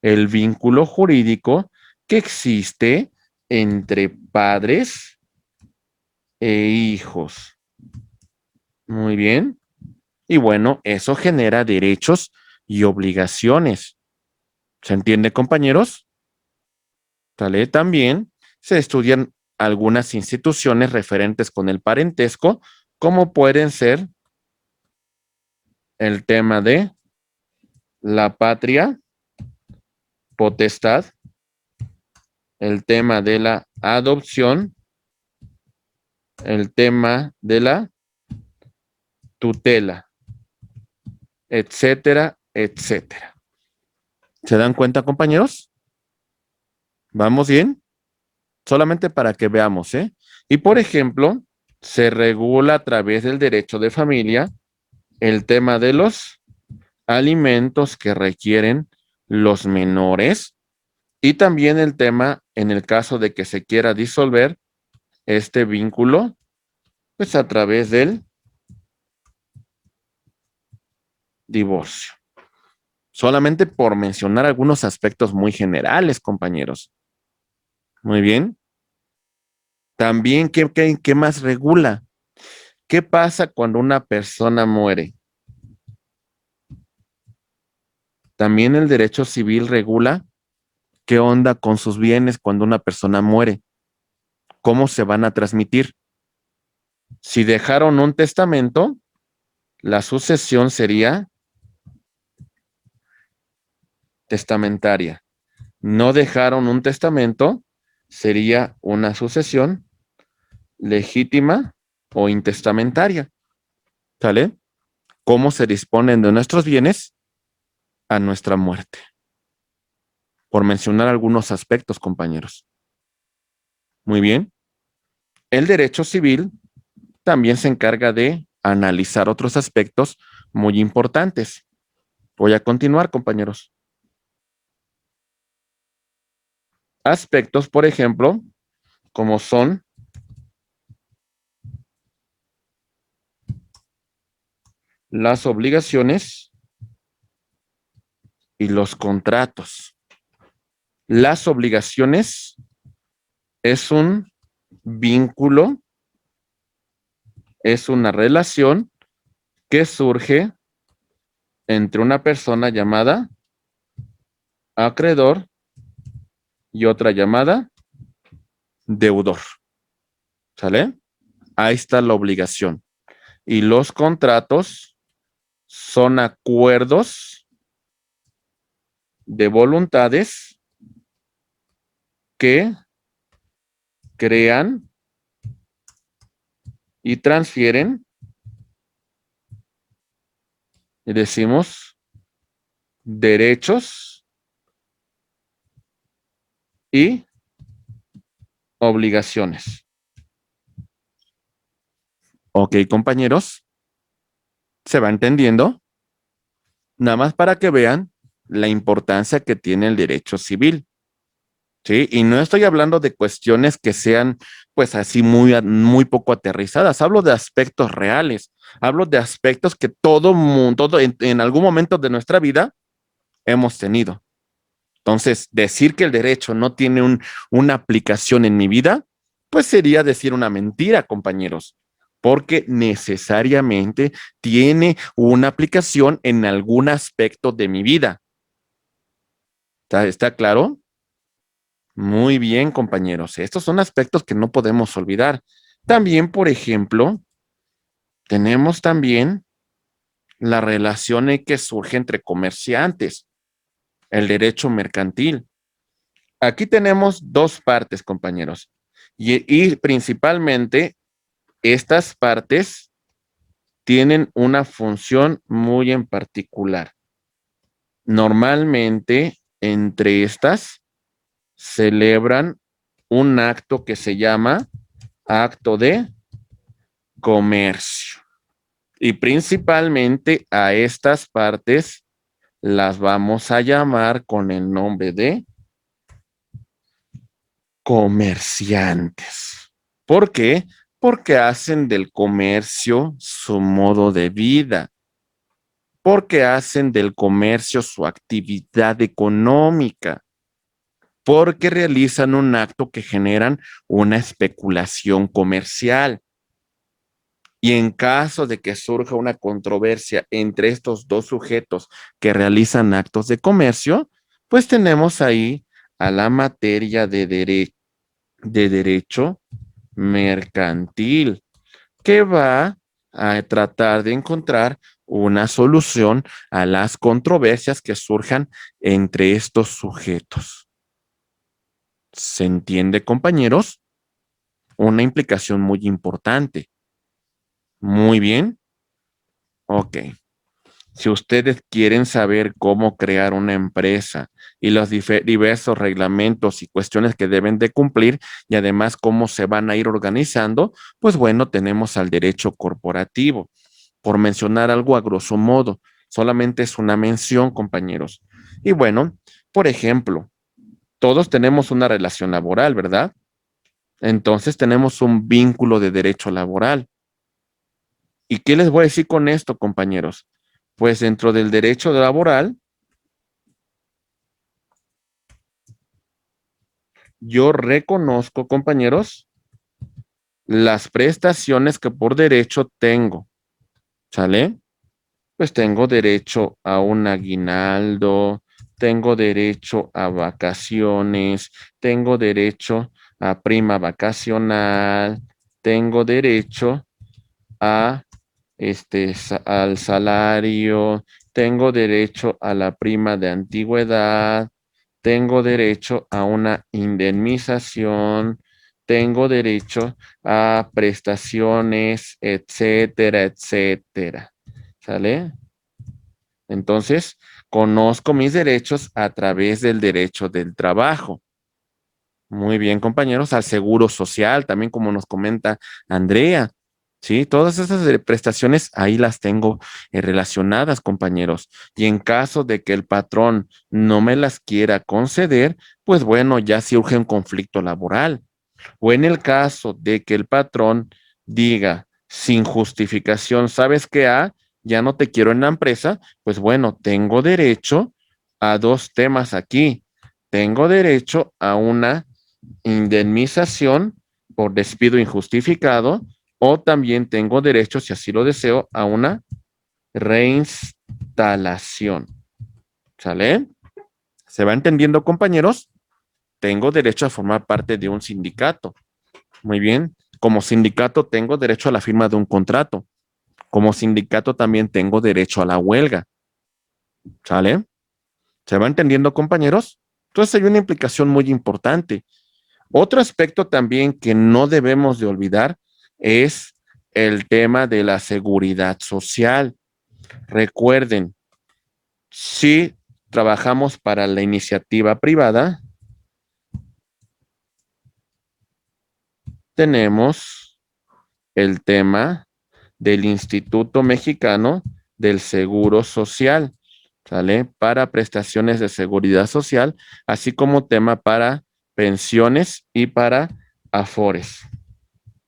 el vínculo jurídico que existe entre padres e hijos. Muy bien. Y bueno, eso genera derechos y obligaciones. ¿Se entiende, compañeros? ¿Sale? También se estudian algunas instituciones referentes con el parentesco, como pueden ser el tema de la patria, potestad, el tema de la adopción, el tema de la tutela, etcétera, etcétera. ¿Se dan cuenta, compañeros? ¿Vamos bien? Solamente para que veamos, ¿eh? Y por ejemplo, se regula a través del derecho de familia el tema de los alimentos que requieren los menores y también el tema en el caso de que se quiera disolver este vínculo, pues a través del divorcio. Solamente por mencionar algunos aspectos muy generales, compañeros. Muy bien. También, ¿qué más regula? ¿Qué pasa cuando una persona muere? También el derecho civil regula qué onda con sus bienes cuando una persona muere, cómo se van a transmitir. Si dejaron un testamento, la sucesión sería testamentaria. No dejaron un testamento, sería una sucesión legítima o intestamentaria. ¿Sale? ¿Cómo se disponen de nuestros bienes a nuestra muerte? Por mencionar algunos aspectos, compañeros. Muy bien. El derecho civil también se encarga de analizar otros aspectos muy importantes. Voy a continuar, compañeros. Aspectos, por ejemplo, como son las obligaciones y los contratos. Las obligaciones es un vínculo, es una relación que surge entre una persona llamada acreedor y otra llamada deudor. ¿Sale? Ahí está la obligación. Y los contratos son acuerdos de voluntades que crean y transfieren, y decimos, derechos y obligaciones. Ok, compañeros, ¿se va entendiendo? Nada más para que vean la importancia que tiene el derecho civil. ¿Sí? Y no estoy hablando de cuestiones que sean, pues así muy poco aterrizadas. Hablo de aspectos reales. Hablo de aspectos que todo mundo, en algún momento de nuestra vida hemos tenido. Entonces, decir que el derecho no tiene una aplicación en mi vida, pues sería decir una mentira, compañeros, porque necesariamente tiene una aplicación en algún aspecto de mi vida. ¿Está claro? Muy bien, compañeros. Estos son aspectos que no podemos olvidar. También, por ejemplo, tenemos también la relación que surge entre comerciantes, el derecho mercantil. Aquí tenemos dos partes, compañeros, y principalmente estas partes tienen una función muy en particular. Normalmente, entre estas, celebran un acto que se llama acto de comercio. Y principalmente a estas partes las vamos a llamar con el nombre de comerciantes. ¿Por qué? Porque hacen del comercio su modo de vida, porque hacen del comercio su actividad económica, porque realizan un acto que generan una especulación comercial. Y en caso de que surja una controversia entre estos dos sujetos que realizan actos de comercio, pues tenemos ahí a la materia de derecho mercantil, que va a tratar de encontrar una solución a las controversias que surjan entre estos sujetos. ¿Se entiende, compañeros? Una implicación muy importante. Muy bien. Ok. Si ustedes quieren saber cómo crear una empresa y los diversos reglamentos y cuestiones que deben de cumplir y además cómo se van a ir organizando, pues bueno, tenemos al derecho corporativo. Por mencionar algo a grosso modo, solamente es una mención, compañeros. Y bueno, por ejemplo, todos tenemos una relación laboral, ¿verdad? Entonces tenemos un vínculo de derecho laboral. ¿Y qué les voy a decir con esto, compañeros? Pues dentro del derecho laboral, yo reconozco, compañeros, las prestaciones que por derecho tengo. ¿Sale? Pues tengo derecho a un aguinaldo, tengo derecho a vacaciones, tengo derecho a prima vacacional, tengo derecho a al salario, tengo derecho a la prima de antigüedad, tengo derecho a una indemnización, tengo derecho a prestaciones, etcétera, etcétera. ¿Sale? Entonces, conozco mis derechos a través del derecho del trabajo. Muy bien, compañeros, al seguro social, también como nos comenta Andrea. Sí, todas esas prestaciones ahí las tengo relacionadas, compañeros. Y en caso de que el patrón no me las quiera conceder, pues bueno, ya se urge un conflicto laboral. O en el caso de que el patrón diga sin justificación, ¿sabes qué? Ya no te quiero en la empresa, pues bueno, tengo derecho a dos temas aquí. Tengo derecho a una indemnización por despido injustificado o también tengo derecho, si así lo deseo, a una reinstalación. ¿Sale? ¿Se va entendiendo, compañeros? Tengo derecho a formar parte de un sindicato. Muy bien. Como sindicato tengo derecho a la firma de un contrato. Como sindicato también tengo derecho a la huelga. ¿Sale? ¿Se va entendiendo, compañeros? Entonces hay una implicación muy importante. Otro aspecto también que no debemos de olvidar es el tema de la seguridad social. Recuerden, si trabajamos para la iniciativa privada, tenemos el tema del Instituto Mexicano del Seguro Social, ¿sale? Para prestaciones de seguridad social, así como tema para pensiones y para afores.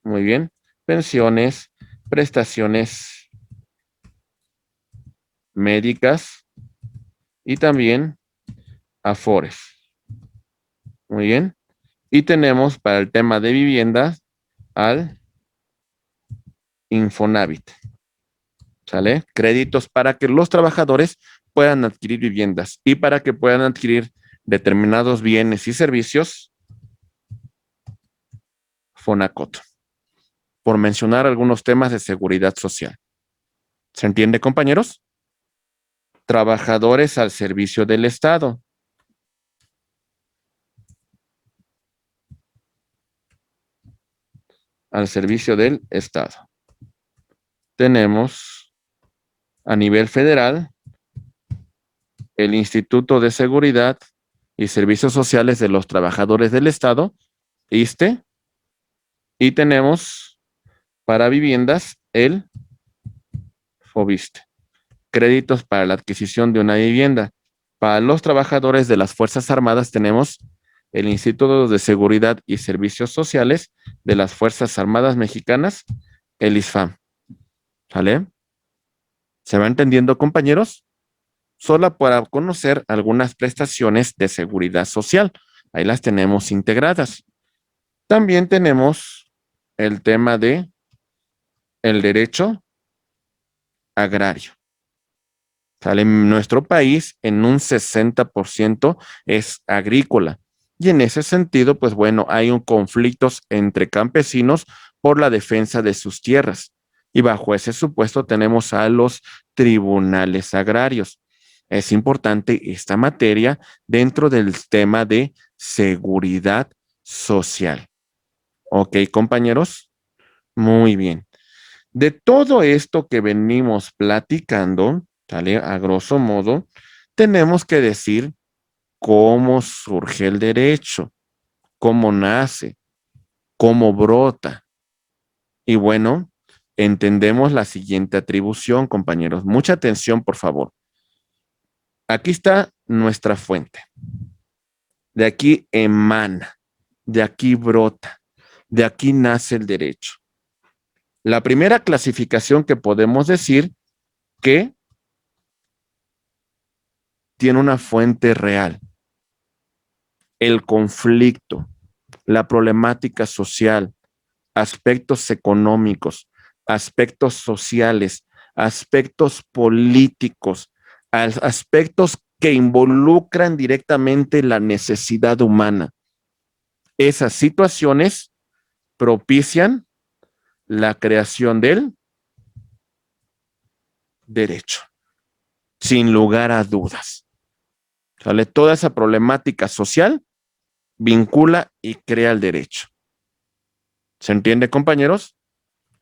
Muy bien, pensiones, prestaciones médicas y también afores. Muy bien. Y tenemos para el tema de viviendas al Infonavit. ¿Sale? Créditos para que los trabajadores puedan adquirir viviendas y para que puedan adquirir determinados bienes y servicios, Fonacot, por mencionar algunos temas de seguridad social. ¿Se entiende, compañeros? Trabajadores al servicio del Estado. Al servicio del Estado. Tenemos a nivel federal el Instituto de Seguridad y Servicios Sociales de los Trabajadores del Estado, ISSSTE, y tenemos para viviendas el FOBISSSTE, créditos para la adquisición de una vivienda. Para los trabajadores de las Fuerzas Armadas tenemos el Instituto de Seguridad y Servicios Sociales de las Fuerzas Armadas Mexicanas, el ISFAM. ¿Sale? ¿Se va entendiendo, compañeros? Solo para conocer algunas prestaciones de seguridad social. Ahí las tenemos integradas. También tenemos el tema de el derecho agrario. ¿Sale? En nuestro país, en un 60% es agrícola. Y en ese sentido, pues bueno, hay un conflictos entre campesinos por la defensa de sus tierras. Y bajo ese supuesto tenemos a los tribunales agrarios. Es importante esta materia dentro del tema de seguridad social. ¿Ok, compañeros? Muy bien. De todo esto que venimos platicando, ¿sale? A grosso modo, tenemos que decir cómo surge el derecho, cómo nace, cómo brota. Y bueno, entendemos la siguiente atribución, compañeros. Mucha atención, por favor. Aquí está nuestra fuente. De aquí emana, de aquí brota, de aquí nace el derecho. La primera clasificación que podemos decir que tiene una fuente real, el conflicto, la problemática social, aspectos económicos, aspectos sociales, aspectos políticos, aspectos que involucran directamente la necesidad humana. Esas situaciones propician la creación del derecho, sin lugar a dudas. ¿Sale? Toda esa problemática social vincula y crea el derecho. ¿Se entiende, compañeros?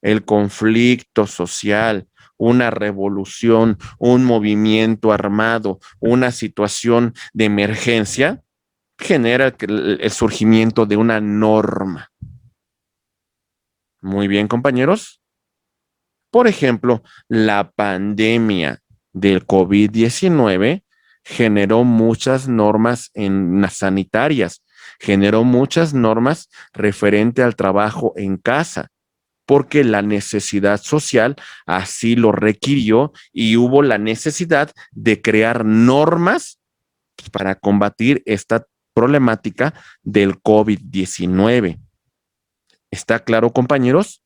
El conflicto social, una revolución, un movimiento armado, una situación de emergencia, genera el surgimiento de una norma. Muy bien, compañeros. Por ejemplo, la pandemia del COVID-19 generó muchas normas en las sanitarias, generó muchas normas referente al trabajo en casa, porque la necesidad social así lo requirió y hubo la necesidad de crear normas para combatir esta problemática del COVID-19. ¿Está claro, compañeros?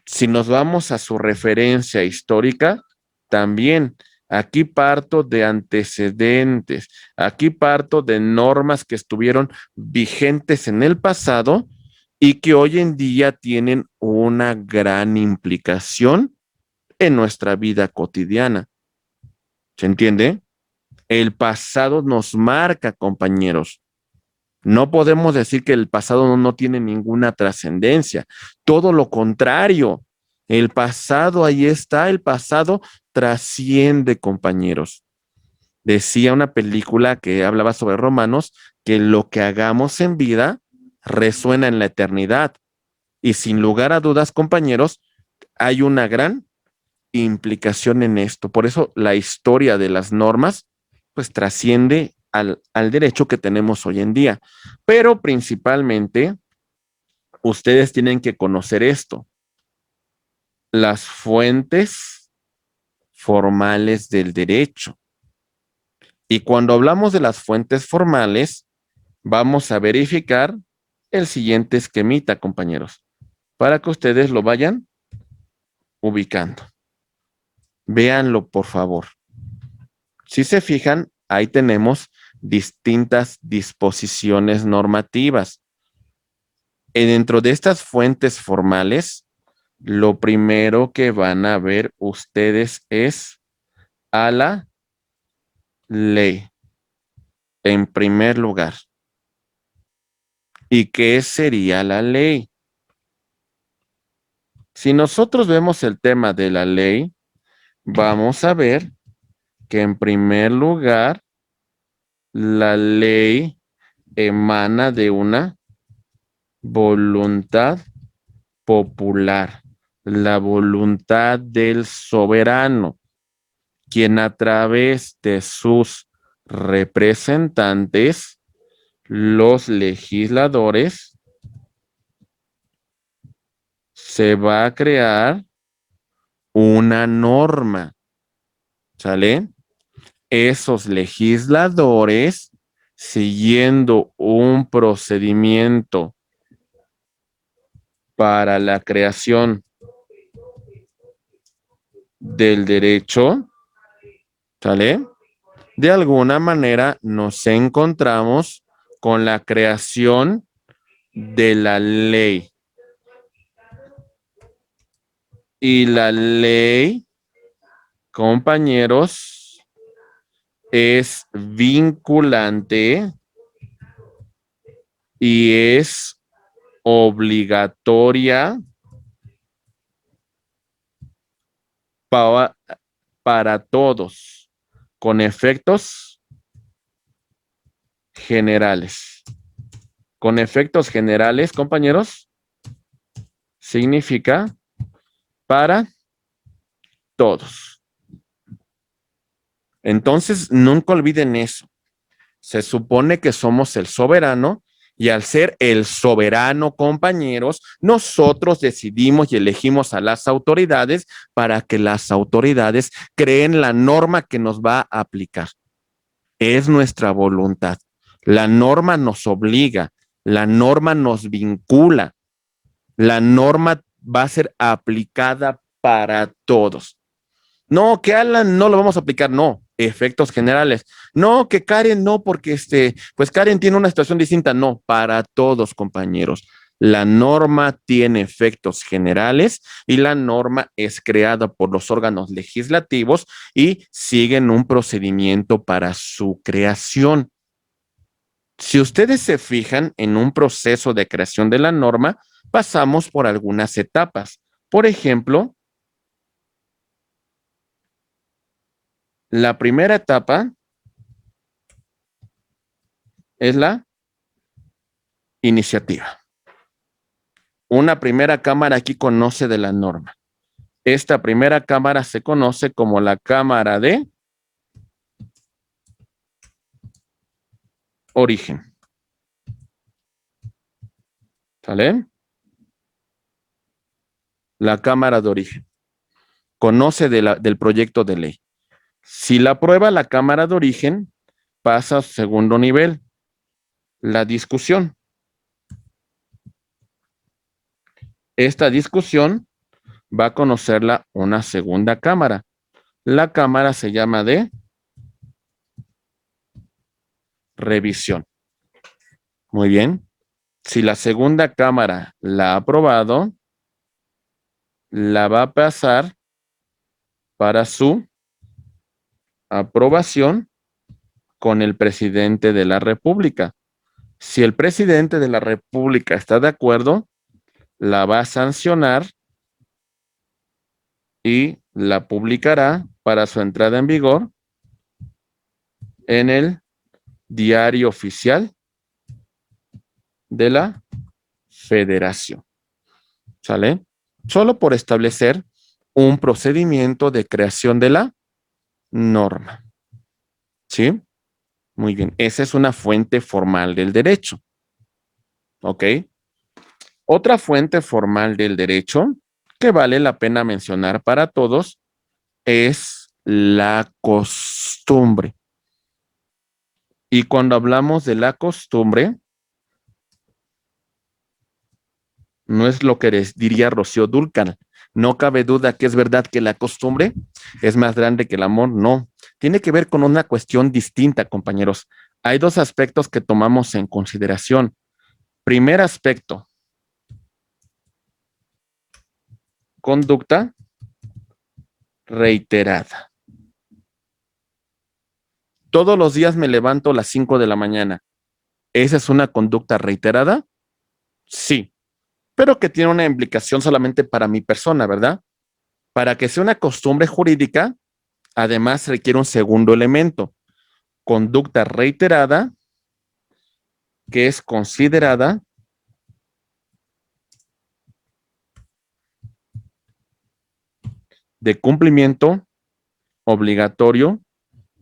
Si nos vamos a su referencia histórica, también aquí parto de antecedentes, aquí parto de normas que estuvieron vigentes en el pasado y que hoy en día tienen una gran implicación en nuestra vida cotidiana. ¿Se entiende? El pasado nos marca, compañeros. No podemos decir que el pasado no tiene ninguna trascendencia. Todo lo contrario. El pasado, ahí está, el pasado trasciende, compañeros. Decía una película que hablaba sobre Romanos que lo que hagamos en vida resuena en la eternidad. Y sin lugar a dudas, compañeros, hay una gran implicación en esto. Por eso la historia de las normas pues trasciende al derecho que tenemos hoy en día. Pero principalmente, ustedes tienen que conocer esto, las fuentes formales del derecho. Y cuando hablamos de las fuentes formales, vamos a verificar el siguiente esquemita, compañeros, para que ustedes lo vayan ubicando. Véanlo, por favor. Si se fijan, ahí tenemos distintas disposiciones normativas. Dentro de estas fuentes formales, lo primero que van a ver ustedes es a la ley, en primer lugar. ¿Y qué sería la ley? Si nosotros vemos el tema de la ley, vamos a ver que en primer lugar, la ley emana de una voluntad popular, la voluntad del soberano, quien a través de sus representantes, los legisladores, se va a crear una norma, ¿sale? Esos legisladores, siguiendo un procedimiento para la creación del derecho, ¿sale? De alguna manera nos encontramos con la creación de la ley. Y la ley, compañeros, es vinculante y es obligatoria para todos, con efectos generales. Con efectos generales, compañeros, significa para todos. Entonces, nunca olviden eso. Se supone que somos el soberano y al ser el soberano, compañeros, nosotros decidimos y elegimos a las autoridades para que las autoridades creen la norma que nos va a aplicar. Es nuestra voluntad. La norma nos obliga, la norma nos vincula, la norma va a ser aplicada para todos. No, que Alan no lo vamos a aplicar, no, efectos generales. No, que Karen no, porque pues Karen tiene una situación distinta, no, para todos, compañeros. La norma tiene efectos generales y la norma es creada por los órganos legislativos y siguen un procedimiento para su creación. Si ustedes se fijan en un proceso de creación de la norma, pasamos por algunas etapas. Por ejemplo, la primera etapa es la iniciativa. Una primera cámara aquí conoce de la norma. Esta primera cámara se conoce como la cámara de origen. ¿Sale? La cámara de origen. Conoce del proyecto de ley. Si la aprueba la cámara de origen, pasa a segundo nivel, la discusión. Esta discusión va a conocerla una segunda cámara. La cámara se llama de revisión. Muy bien. Si la segunda cámara la ha aprobado, la va a pasar para su aprobación con el presidente de la República. Si el presidente de la República está de acuerdo, la va a sancionar y la publicará para su entrada en vigor en el diario oficial de la Federación. ¿Sale? Solo por establecer un procedimiento de creación de la norma. ¿Sí? Muy bien. Esa es una fuente formal del derecho. ¿Ok? Otra fuente formal del derecho que vale la pena mencionar para todos es la costumbre. Y cuando hablamos de la costumbre, no es lo que diría Rocío Dúrcal. No cabe duda que es verdad que la costumbre es más grande que el amor. No, tiene que ver con una cuestión distinta, compañeros. Hay dos aspectos que tomamos en consideración. Primer aspecto, conducta reiterada. Todos los días me levanto a las 5 de la mañana. ¿Esa es una conducta reiterada? Sí, pero que tiene una implicación solamente para mi persona, ¿verdad? Para que sea una costumbre jurídica, además requiere un segundo elemento, conducta reiterada, que es considerada de cumplimiento obligatorio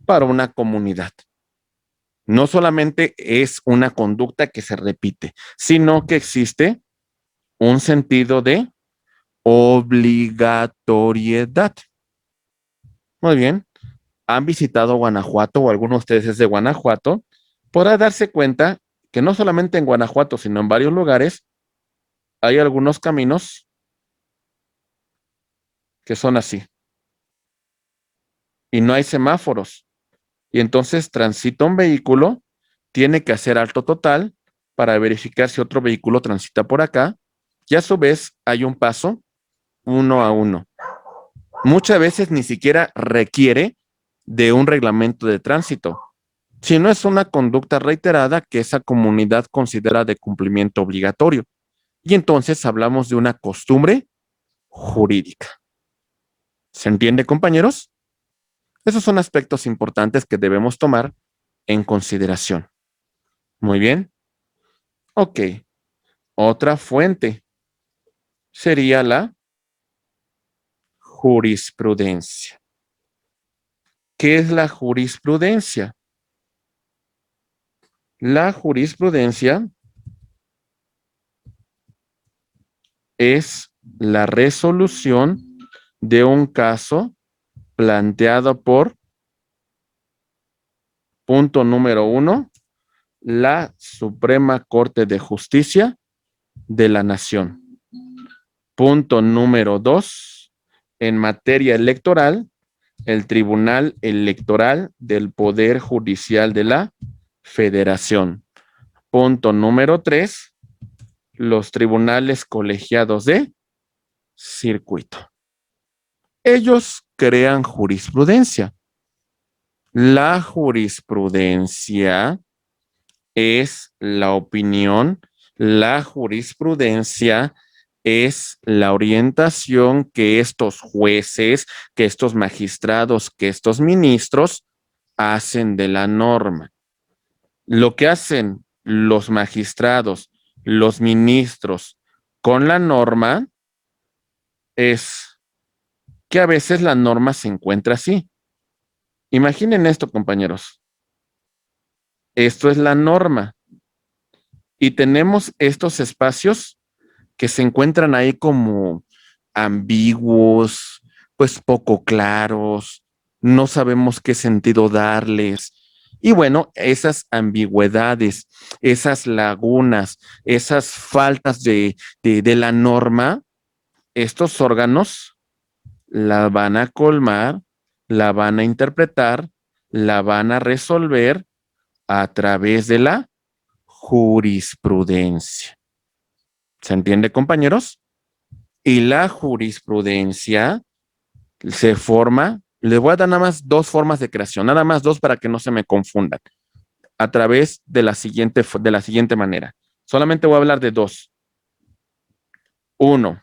para una comunidad. No solamente es una conducta que se repite, sino que existe un sentido de obligatoriedad. Muy bien. ¿Han visitado Guanajuato o alguno de ustedes es de Guanajuato? Podrá darse cuenta que no solamente en Guanajuato, sino en varios lugares hay algunos caminos que son así y no hay semáforos. Y entonces transita un vehículo, tiene que hacer alto total para verificar si otro vehículo transita por acá y a su vez hay un paso uno a uno. Muchas veces ni siquiera requiere de un reglamento de tránsito, sino es una conducta reiterada que esa comunidad considera de cumplimiento obligatorio. Y entonces hablamos de una costumbre jurídica. ¿Se entiende, compañeros? Esos son aspectos importantes que debemos tomar en consideración. Muy bien. Ok. Otra fuente sería la jurisprudencia. ¿Qué es la jurisprudencia? La jurisprudencia es la resolución de un caso planteado por, punto número 1, la Suprema Corte de Justicia de la Nación. Punto número 2, en materia electoral, el Tribunal Electoral del Poder Judicial de la Federación. Punto número 3, los tribunales colegiados de circuito. Ellos crean jurisprudencia. La jurisprudencia es la opinión, la jurisprudencia es la orientación que estos jueces, que estos magistrados, que estos ministros hacen de la norma. Lo que hacen los magistrados, los ministros con la norma es que a veces la norma se encuentra así. Imaginen esto, compañeros. Esto es la norma. Y tenemos estos espacios que se encuentran ahí como ambiguos, pues poco claros, no sabemos qué sentido darles. Y bueno, esas ambigüedades, esas lagunas, esas faltas de la norma, estos órganos la van a colmar, la van a interpretar, la van a resolver a través de la jurisprudencia. ¿Se entiende, compañeros? Y la jurisprudencia se forma Les voy a dar nada más dos formas de creación, nada más dos para que no se me confundan, a través de la siguiente manera. Solamente voy a hablar de dos. Uno,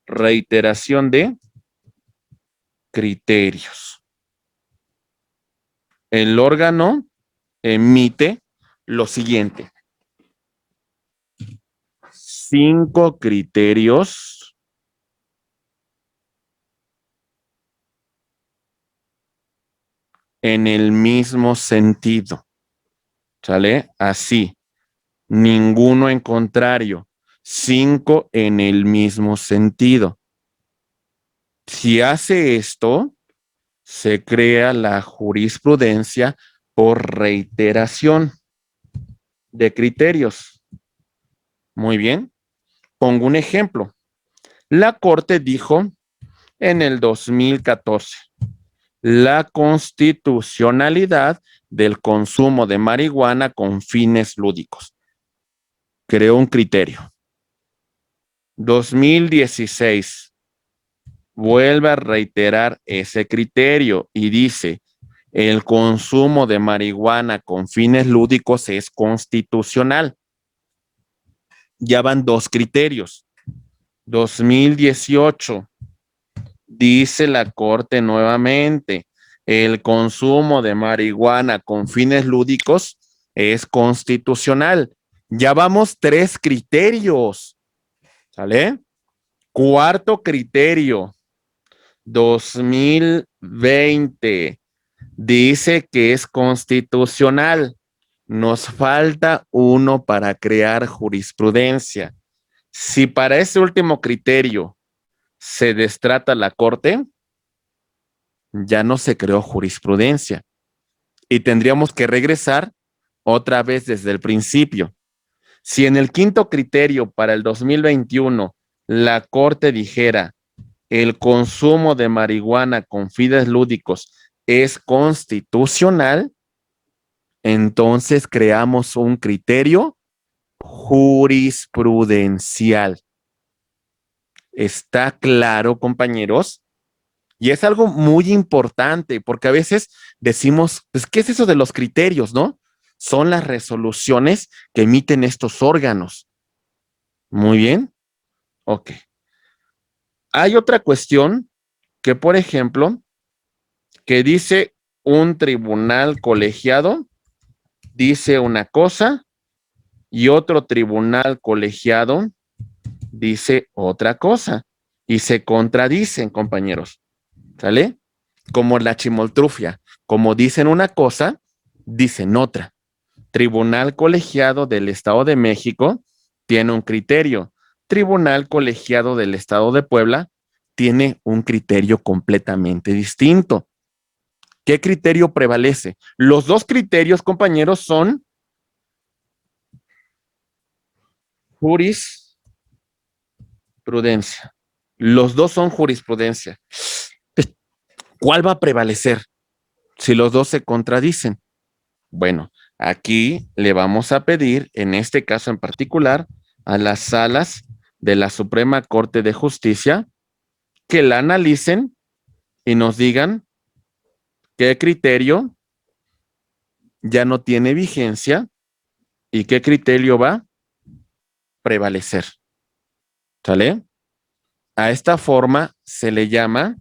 reiteración de criterios. El órgano emite lo siguiente: 5 criterios en el mismo sentido. ¿Sale? Así. Ninguno en contrario. 5 en el mismo sentido. Si hace esto, se crea la jurisprudencia por reiteración de criterios. Muy bien. Pongo un ejemplo. La Corte dijo en el 2014 la constitucionalidad del consumo de marihuana con fines lúdicos. Creó un criterio. 2016 vuelve a reiterar ese criterio y dice: el consumo de marihuana con fines lúdicos es constitucional. Ya van dos criterios. 2018 dice la Corte nuevamente: el consumo de marihuana con fines lúdicos es constitucional. Ya vamos 3 criterios. ¿Sale? Cuarto criterio, 2020, dice que es constitucional. Nos falta uno para crear jurisprudencia. Si para ese último criterio se destrata la Corte, ya no se creó jurisprudencia y tendríamos que regresar otra vez desde el principio. Si en el quinto criterio para el 2021 la Corte dijera: el consumo de marihuana con fines lúdicos es constitucional, entonces creamos un criterio jurisprudencial. ¿Está claro, compañeros? Y es algo muy importante porque a veces decimos, pues, ¿qué es eso de los criterios, no? Son las resoluciones que emiten estos órganos. Muy bien. Ok. Hay otra cuestión que, por ejemplo, que dice un tribunal colegiado, dice una cosa y otro tribunal colegiado dice otra cosa y se contradicen, compañeros. ¿Sale? Como la chimoltrufia. Como dicen una cosa, dicen otra. Tribunal colegiado del Estado de México tiene un criterio. Tribunal colegiado del Estado de Puebla tiene un criterio completamente distinto. ¿Qué criterio prevalece? Los dos criterios, compañeros, son jurisprudencia. Los dos son jurisprudencia. ¿Cuál va a prevalecer si los dos se contradicen? Bueno, aquí le vamos a pedir, en este caso en particular, a las salas de la Suprema Corte de Justicia que la analicen y nos digan qué criterio ya no tiene vigencia y qué criterio va a prevalecer. ¿Sale? A esta forma se le llama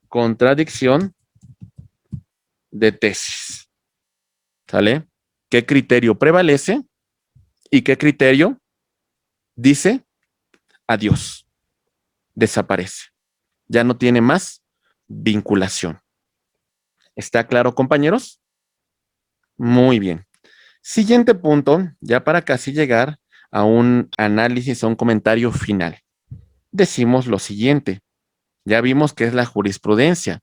contradicción de tesis. ¿Sale? ¿Qué criterio prevalece y qué criterio dice adiós, desaparece? Ya no tiene más vinculación. ¿Está claro, compañeros? Muy bien. Siguiente punto, ya para casi llegar a un análisis, a un comentario final. Decimos lo siguiente. Ya vimos qué es la jurisprudencia.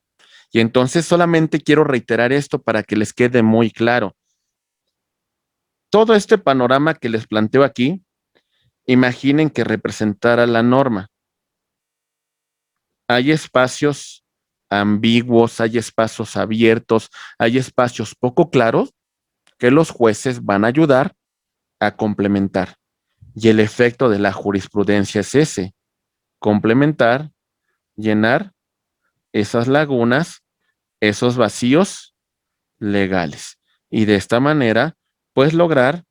Y entonces solamente quiero reiterar esto para que les quede muy claro. Todo este panorama que les planteo aquí, imaginen que representara la norma. Hay espacios ambiguos, hay espacios abiertos, hay espacios poco claros que los jueces van a ayudar a complementar. Y el efecto de la jurisprudencia es ese, complementar, llenar esas lagunas, esos vacíos legales. Y de esta manera, pues lograr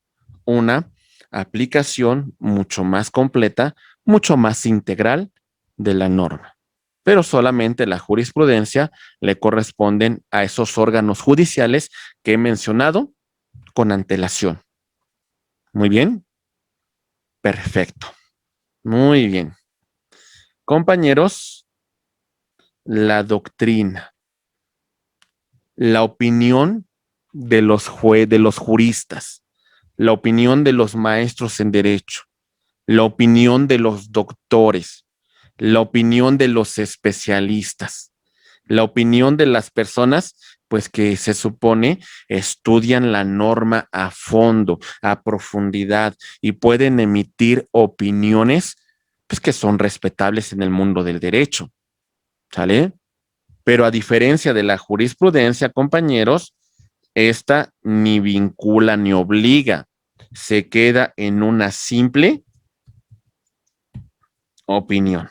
una aplicación mucho más completa, mucho más integral de la norma. Pero solamente la jurisprudencia le corresponden a esos órganos judiciales que he mencionado con antelación. Muy bien. Perfecto. Muy bien. Compañeros, la doctrina, la opinión de de los juristas, la opinión de los maestros en derecho, la opinión de los doctores, la opinión de los especialistas, la opinión de las personas, pues que se supone estudian la norma a fondo, a profundidad y pueden emitir opiniones, pues que son respetables en el mundo del derecho, ¿sale? Pero a diferencia de la jurisprudencia, compañeros, esta ni vincula ni obliga, se queda en una simple opinión.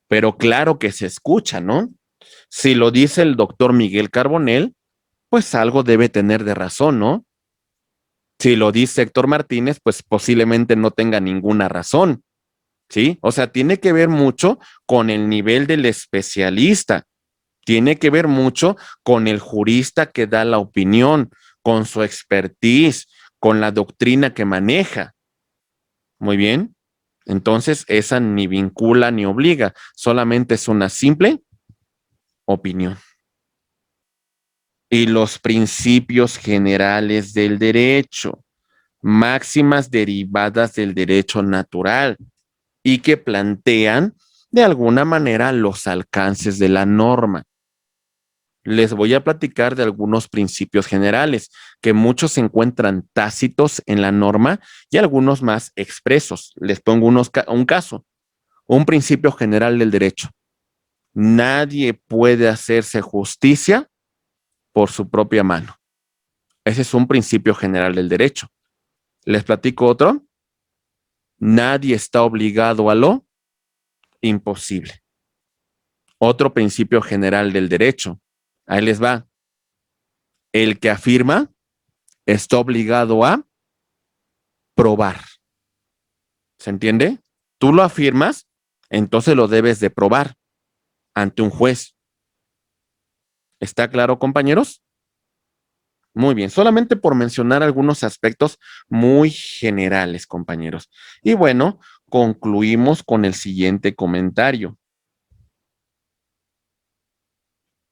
Pero claro que se escucha, ¿no? Si lo dice el doctor Miguel Carbonell, pues algo debe tener de razón, ¿no? Si lo dice Héctor Martínez, pues posiblemente no tenga ninguna razón, ¿sí? O sea, tiene que ver mucho con el nivel del especialista, tiene que ver mucho con el jurista que da la opinión, con su expertise, con la doctrina que maneja. Muy bien. Entonces, esa ni vincula ni obliga, solamente es una simple opinión. Y los principios generales del derecho, máximas derivadas del derecho natural y que plantean de alguna manera los alcances de la norma. Les voy a platicar de algunos principios generales que muchos se encuentran tácitos en la norma y algunos más expresos. Les pongo un caso, un principio general del derecho. Nadie puede hacerse justicia por su propia mano. Ese es un principio general del derecho. Les platico otro. Nadie está obligado a lo imposible. Otro principio general del derecho. Ahí les va. El que afirma está obligado a probar. ¿Se entiende? Tú lo afirmas, entonces lo debes de probar ante un juez. ¿Está claro, compañeros? Muy bien, solamente por mencionar algunos aspectos muy generales, compañeros. Y bueno, concluimos con el siguiente comentario.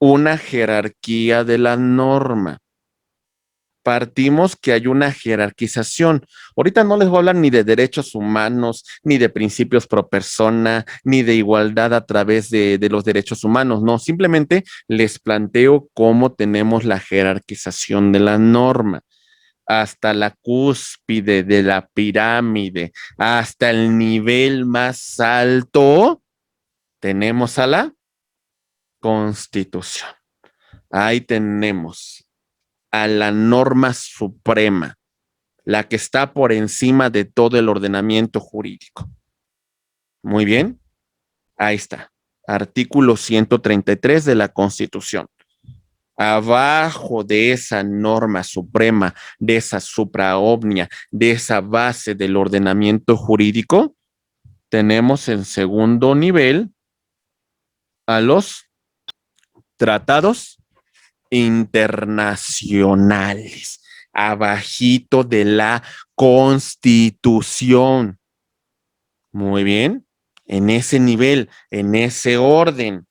Una jerarquía de la norma. Partimos que hay una jerarquización. Ahorita no les voy a hablar ni de derechos humanos, ni de principios pro persona, ni de igualdad a través de los derechos humanos. No, simplemente les planteo cómo tenemos la jerarquización de la norma. Hasta la cúspide de la pirámide, hasta el nivel más alto, tenemos a la Constitución. Ahí tenemos a la norma suprema, la que está por encima de todo el ordenamiento jurídico. Muy bien, ahí está. Artículo 133 de la Constitución. Abajo de esa norma suprema, de esa supraomnia, de esa base del ordenamiento jurídico, tenemos en segundo nivel a los tratados internacionales, abajito de la Constitución. Muy bien, en ese nivel, en ese orden.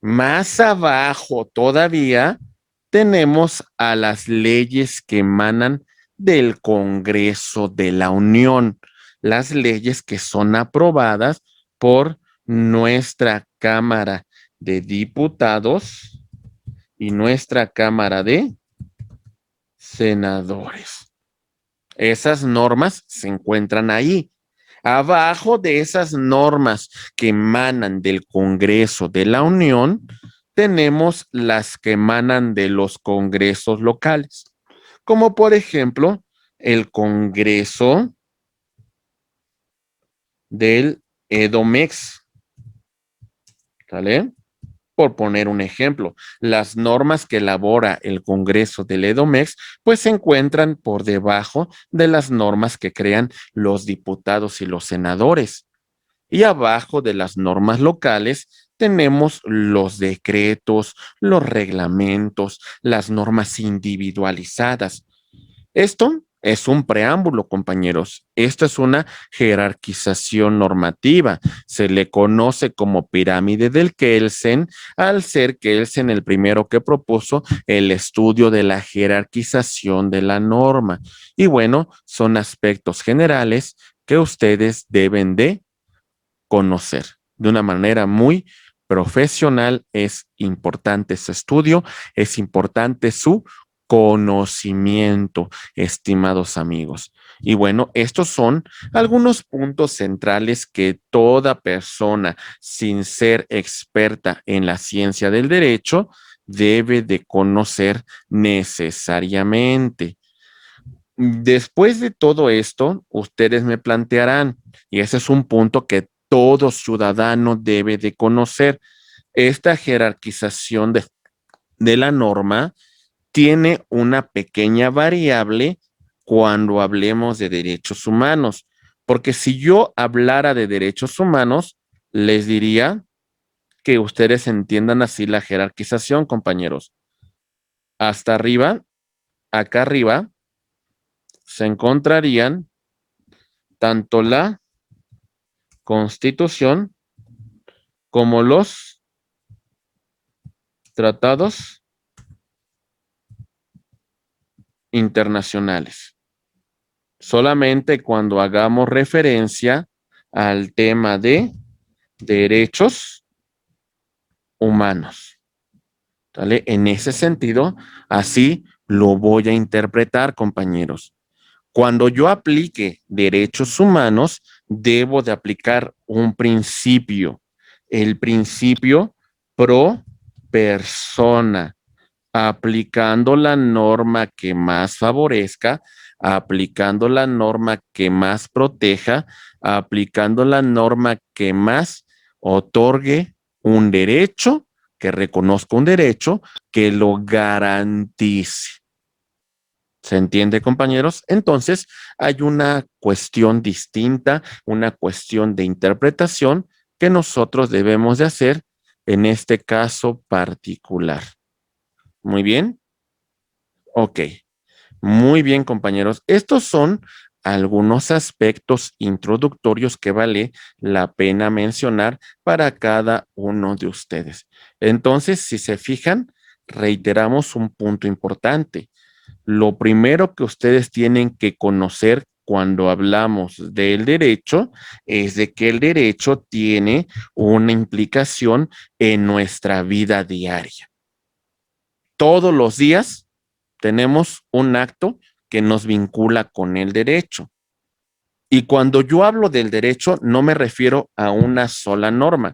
Más abajo todavía tenemos a las leyes que emanan del Congreso de la Unión, las leyes que son aprobadas por nuestra Cámara de Diputados y nuestra Cámara de Senadores. Esas normas se encuentran ahí. Abajo de esas normas que emanan del Congreso de la Unión, tenemos las que emanan de los congresos locales, como por ejemplo el Congreso del Edomex, ¿sale? Por poner un ejemplo, las normas que elabora el Congreso del Edomex, pues se encuentran por debajo de las normas que crean los diputados y los senadores. Y abajo de las normas locales tenemos los decretos, los reglamentos, las normas individualizadas. Esto es un preámbulo, compañeros. Esto es una jerarquización normativa. Se le conoce como pirámide del Kelsen, al ser Kelsen el primero que propuso el estudio de la jerarquización de la norma. Y bueno, son aspectos generales que ustedes deben de conocer de una manera muy profesional. Es importante ese estudio, es importante su conocimiento, estimados amigos. Y bueno, estos son algunos puntos centrales que toda persona sin ser experta en la ciencia del derecho debe de conocer necesariamente. Después de todo esto, ustedes me plantearán, y ese es un punto que todo ciudadano debe de conocer, esta jerarquización de la norma tiene una pequeña variable cuando hablemos de derechos humanos, porque si yo hablara de derechos humanos, les diría que ustedes entiendan así la jerarquización, compañeros. Hasta arriba, acá arriba, se encontrarían tanto la Constitución como los tratados internacionales. Solamente cuando hagamos referencia al tema de derechos humanos. ¿Vale? En ese sentido, así lo voy a interpretar, compañeros. Cuando yo aplique derechos humanos, debo de aplicar un principio, el principio pro persona, aplicando la norma que más favorezca, aplicando la norma que más proteja, aplicando la norma que más otorgue un derecho, que reconozca un derecho, que lo garantice. ¿Se entiende, compañeros? Entonces, hay una cuestión distinta, una cuestión de interpretación que nosotros debemos de hacer en este caso particular. Muy bien. Ok. Muy bien, compañeros. Estos son algunos aspectos introductorios que vale la pena mencionar para cada uno de ustedes. Entonces, si se fijan, reiteramos un punto importante. Lo primero que ustedes tienen que conocer cuando hablamos del derecho es de que el derecho tiene una implicación en nuestra vida diaria. Todos los días tenemos un acto que nos vincula con el derecho. Y cuando yo hablo del derecho, no me refiero a una sola norma.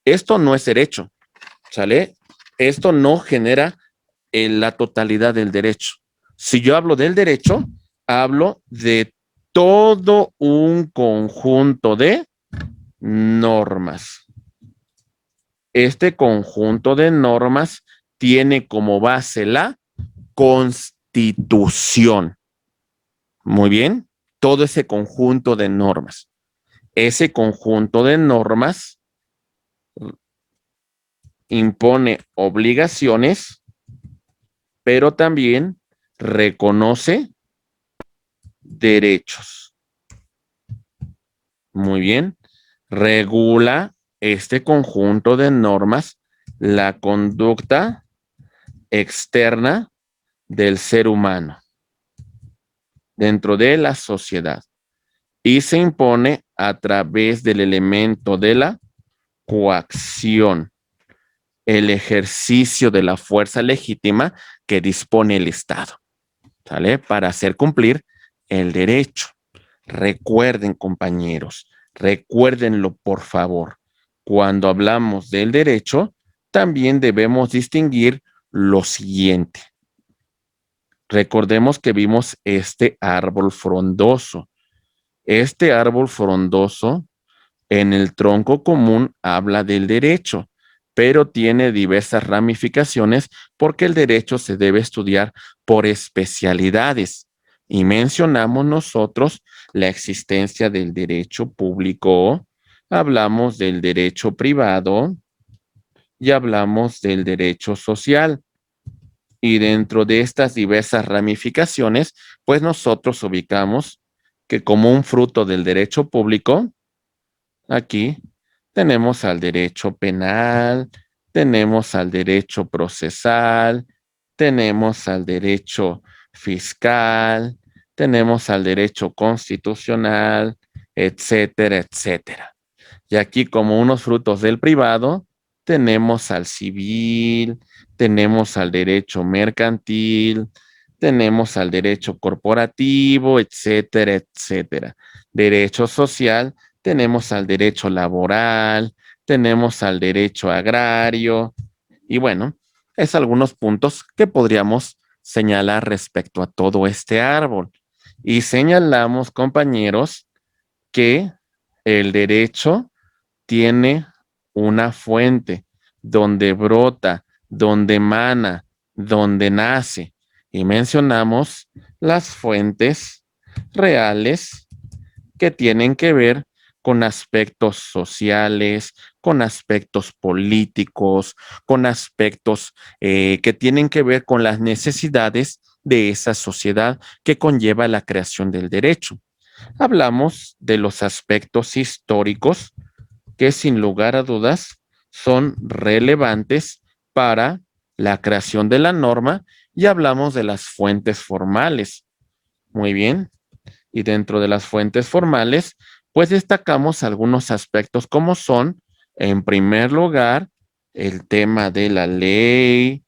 Esto no es derecho, ¿sale? Esto no genera la totalidad del derecho. Si yo hablo del derecho, hablo de todo un conjunto de normas. Este conjunto de normas tiene como base la Constitución. Muy bien, todo ese conjunto de normas. Ese conjunto de normas impone obligaciones, pero también reconoce derechos. Muy bien, regula este conjunto de normas la conducta externa del ser humano dentro de la sociedad y se impone a través del elemento de la coacción, el ejercicio de la fuerza legítima que dispone el Estado, ¿sale? Para hacer cumplir el derecho. Recuerden, compañeros, recuérdenlo, por favor. Cuando hablamos del derecho, también debemos distinguir lo siguiente. Recordemos que vimos este árbol frondoso. Este árbol frondoso en el tronco común habla del derecho, pero tiene diversas ramificaciones porque el derecho se debe estudiar por especialidades. Y mencionamos nosotros la existencia del derecho público, hablamos del derecho privado y hablamos del derecho social. Y dentro de estas diversas ramificaciones, pues nosotros ubicamos que como un fruto del derecho público, aquí tenemos al derecho penal, tenemos al derecho procesal, tenemos al derecho fiscal, tenemos al derecho constitucional, etcétera, etcétera. Y aquí como unos frutos del privado, tenemos al civil, tenemos al derecho mercantil, tenemos al derecho corporativo, etcétera, etcétera. Derecho social, tenemos al derecho laboral, tenemos al derecho agrario y bueno, es algunos puntos que podríamos señalar respecto a todo este árbol. Y señalamos, compañeros, que el derecho tiene una fuente donde brota, donde emana, donde nace. Y mencionamos las fuentes reales que tienen que ver con aspectos sociales, con aspectos políticos, con aspectos que tienen que ver con las necesidades de esa sociedad que conlleva la creación del derecho. Hablamos de los aspectos históricos que sin lugar a dudas son relevantes para la creación de la norma y hablamos de las fuentes formales. Muy bien. Y dentro de las fuentes formales, pues destacamos algunos aspectos como son, en primer lugar, el tema de la ley,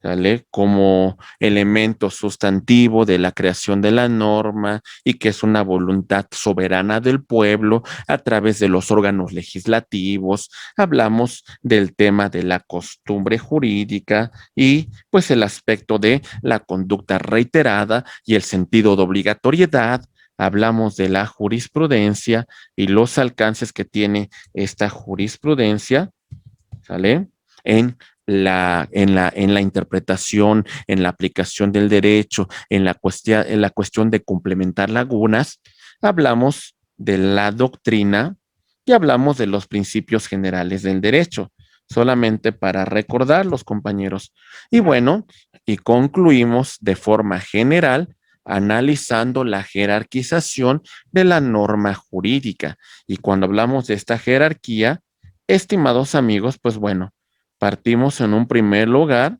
¿vale? Como elemento sustantivo de la creación de la norma y que es una voluntad soberana del pueblo a través de los órganos legislativos. Hablamos del tema de la costumbre jurídica y pues el aspecto de la conducta reiterada y el sentido de obligatoriedad. Hablamos de la jurisprudencia y los alcances que tiene esta jurisprudencia, ¿sale? En en la interpretación, en la aplicación del derecho, en la cuestión de complementar lagunas, hablamos de la doctrina y hablamos de los principios generales del derecho, solamente para recordar los compañeros. Y bueno, y concluimos de forma general analizando la jerarquización de la norma jurídica. Y cuando hablamos de esta jerarquía, estimados amigos, pues bueno, partimos en un primer lugar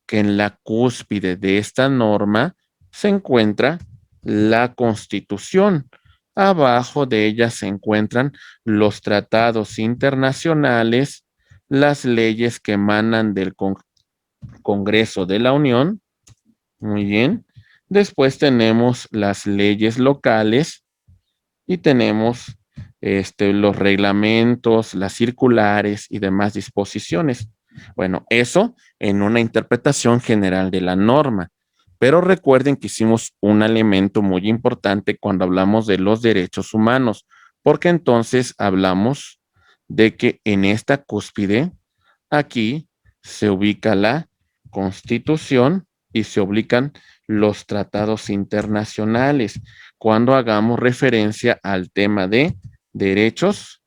que en la cúspide de esta norma se encuentra la Constitución. Abajo de ella se encuentran los tratados internacionales, las leyes que emanan del Congreso de la Unión. Muy bien. Después tenemos las leyes locales y tenemos los reglamentos, las circulares y demás disposiciones. Bueno, eso en una interpretación general de la norma. Pero recuerden que hicimos un elemento muy importante cuando hablamos de los derechos humanos, porque entonces hablamos de que en esta cúspide, aquí se ubica la Constitución y se ubican los tratados internacionales cuando hagamos referencia al tema de derechos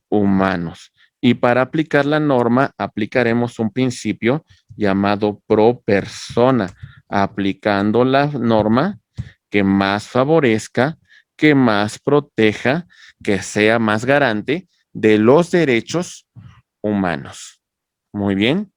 humanos. Y para aplicar la norma, aplicaremos un principio llamado pro persona, aplicando la norma que más favorezca, que más proteja, que sea más garante de los derechos humanos. Muy bien.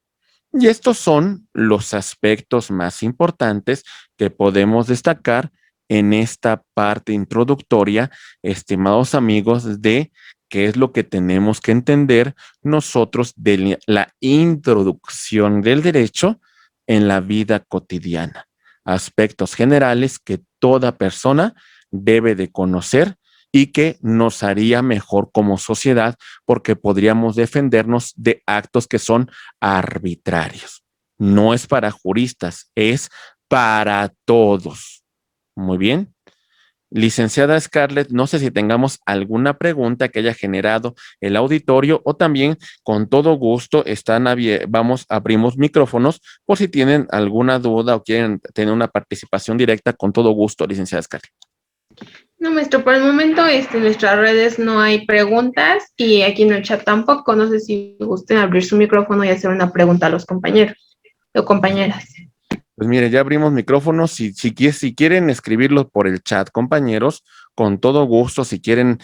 Y estos son los aspectos más importantes que podemos destacar en esta parte introductoria, estimados amigos, de qué es lo que tenemos que entender nosotros de la introducción del derecho en la vida cotidiana. Aspectos generales que toda persona debe de conocer y que nos haría mejor como sociedad porque podríamos defendernos de actos que son arbitrarios. No es para juristas, es para todos. Muy bien. Licenciada Scarlett, no sé si tengamos alguna pregunta que haya generado el auditorio o también con todo gusto abrimos micrófonos por si tienen alguna duda o quieren tener una participación directa, con todo gusto, licenciada Scarlett. No, maestro, por el momento en nuestras redes no hay preguntas y aquí en el chat tampoco. No sé si gusten abrir su micrófono y hacer una pregunta a los compañeros o compañeras. Pues mire, ya abrimos micrófonos. Si quieren escribirlo por el chat, compañeros, con todo gusto. Si quieren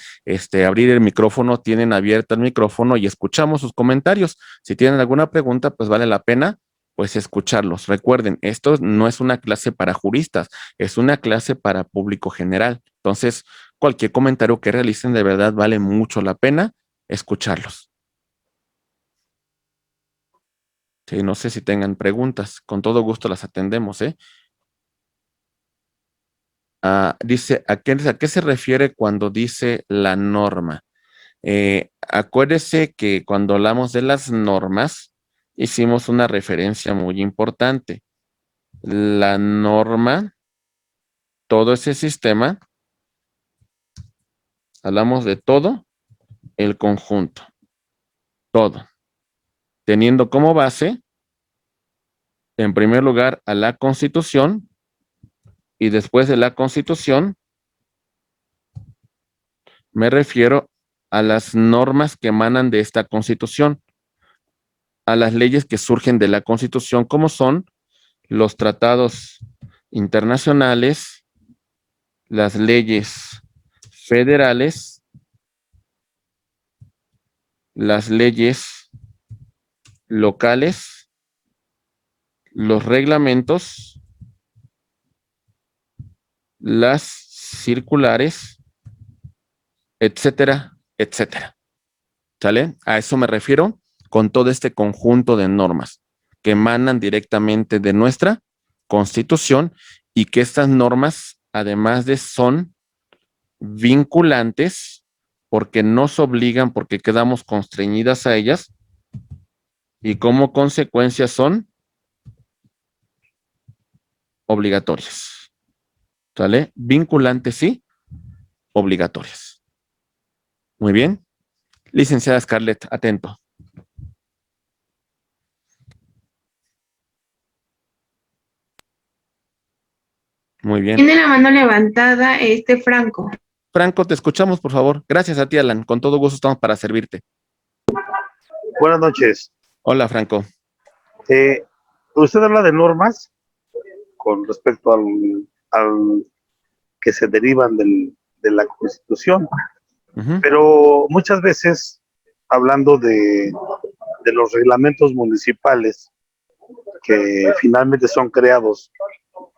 abrir el micrófono, tienen abierto el micrófono y escuchamos sus comentarios. Si tienen alguna pregunta, pues vale la pena pues escucharlos. Recuerden, esto no es una clase para juristas, es una clase para público general. Entonces, cualquier comentario que realicen, de verdad vale mucho la pena escucharlos. Sí, no sé si tengan preguntas, con todo gusto las atendemos, ¿eh? Dice, ¿a qué se refiere cuando dice la norma? Acuérdese que cuando hablamos de las normas, hicimos una referencia muy importante. La norma, todo ese sistema, hablamos de todo el conjunto, todo, teniendo como base, en primer lugar, a la Constitución, y después de la Constitución, me refiero a las normas que emanan de esta Constitución, a las leyes que surgen de la Constitución, como son los tratados internacionales, las leyes federales, las leyes locales, los reglamentos, las circulares, etcétera, etcétera. ¿Sale? A eso me refiero con todo este conjunto de normas que emanan directamente de nuestra Constitución y que estas normas, además de son vinculantes, porque nos obligan, porque quedamos constreñidas a ellas, y como consecuencia son obligatorias. ¿Sale? Vinculantes sí, obligatorias. Muy bien. Licenciada Scarlett, atento. Muy bien. Tiene la mano levantada Franco. Franco, te escuchamos, por favor. Gracias a ti, Alan. Con todo gusto estamos para servirte. Buenas noches. Hola, Franco. Usted habla de normas con respecto al que se derivan de la Constitución, pero muchas veces, hablando de los reglamentos municipales que finalmente son creados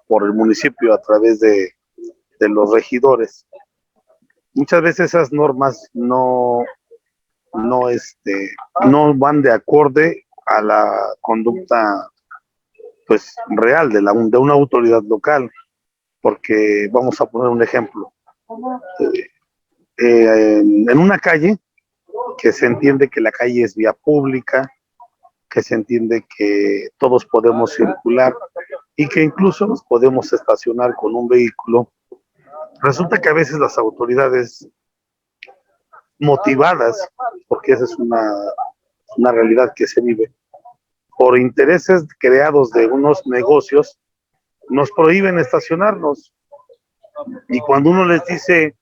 por el municipio a través de los regidores, muchas veces esas normas no van de acorde a la conducta pues real de una autoridad local, porque vamos a poner un ejemplo. En una calle, que se entiende que la calle es vía pública, que se entiende que todos podemos circular y que incluso nos podemos estacionar con un vehículo, resulta que a veces las autoridades motivadas, porque esa es una realidad que se vive, por intereses creados de unos negocios, nos prohíben estacionarnos. Y cuando uno les dice,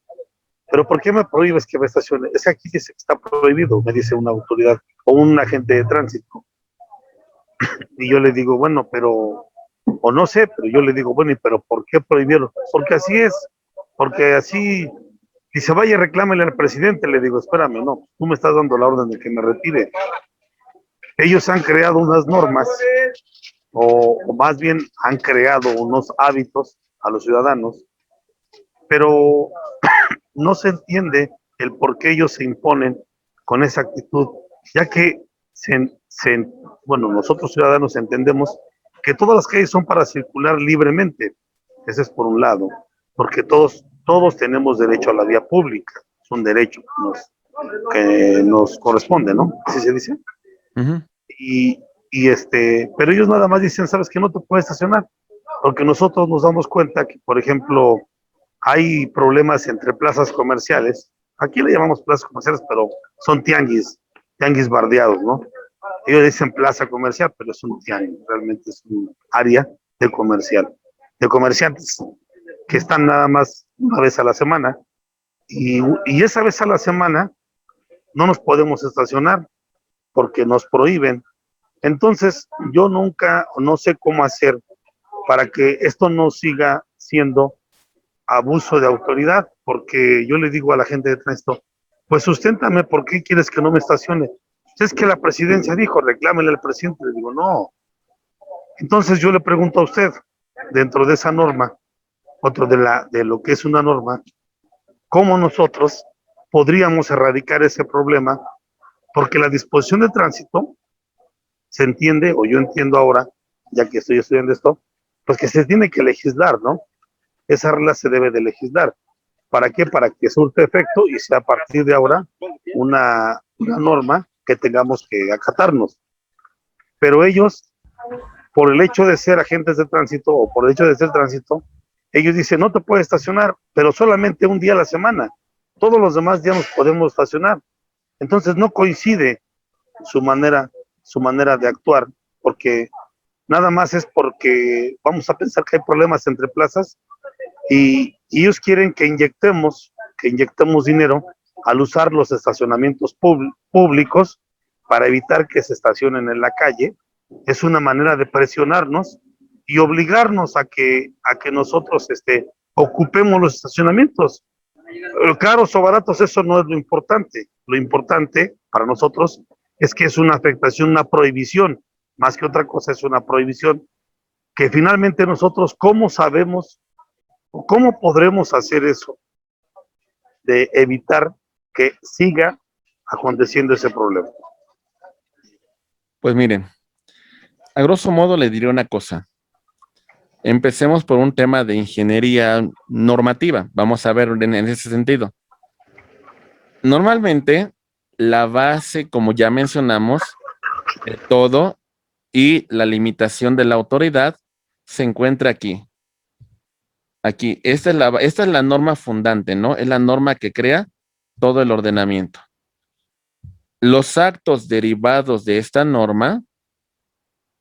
¿pero por qué me prohíbes que me estacione? Es que aquí dice que está prohibido, me dice una autoridad o un agente de tránsito. Y yo le digo, bueno, pero, o no sé, pero yo le digo, bueno, ¿y pero por qué prohibieron? Porque así es, porque así, y se vaya, reclámele al presidente. Le digo, espérame, no, tú me estás dando la orden de que me retire. Ellos han creado unas normas, o más bien han creado unos hábitos a los ciudadanos, pero no se entiende el por qué ellos se imponen con esa actitud, ya que bueno, nosotros ciudadanos entendemos que todas las calles son para circular libremente. Ese es por un lado, porque todos tenemos derecho a la vía pública, es un derecho que nos corresponde, ¿no? ¿Así se dice? Y pero ellos nada más dicen, ¿sabes qué? No te puedes estacionar. porque nosotros nos damos cuenta que, por ejemplo, hay problemas entre plazas comerciales. Aquí le llamamos plazas comerciales, pero son tianguis bardeados, ¿no? Ellos dicen plaza comercial, pero es un tianguis, realmente es un área de comercial, de comerciantes que están nada más una vez a la semana y esa vez a la semana no nos podemos estacionar porque nos prohíben. Entonces, yo nunca, no sé cómo hacer para que esto no siga siendo abuso de autoridad, porque yo le digo a la gente de tránsito, pues susténtame, ¿por qué quieres que no me estacione? Es que la presidencia dijo, reclámele al presidente. Le digo, no. Entonces yo le pregunto a usted, dentro de esa norma, otro de lo que es una norma, ¿cómo nosotros podríamos erradicar ese problema? Porque la disposición de tránsito se entiende, o yo entiendo ahora, ya que estoy estudiando esto, pues que se tiene que legislar, ¿no? Esa regla se debe de legislar. ¿Para qué? Para que surte efecto y sea a partir de ahora una norma que tengamos que acatarnos. Pero ellos, por el hecho de ser agentes de tránsito o por el hecho de ser tránsito, ellos dicen, no te puedes estacionar, pero solamente un día a la semana. Todos los demás días nos podemos estacionar. Entonces no coincide su manera de actuar, porque nada más es porque vamos a pensar que hay problemas entre plazas y ellos quieren que inyectemos dinero al usar los estacionamientos públicos para evitar que se estacionen en la calle. Es una manera de presionarnos y obligarnos a que nosotros ocupemos los estacionamientos. Caros o baratos, eso no es lo importante. Lo importante para nosotros es que es una afectación, una prohibición, más que otra cosa es una prohibición, que finalmente nosotros, ¿cómo sabemos o cómo podremos hacer eso? De evitar que siga aconteciendo ese problema. Pues miren, a grosso modo le diré una cosa. Empecemos por un tema de ingeniería normativa. Vamos a ver en ese sentido. Normalmente, la base, como ya mencionamos, de todo y la limitación de la autoridad se encuentra aquí. Aquí, esta es la norma fundante, ¿no? Es la norma que crea todo el ordenamiento. Los actos derivados de esta norma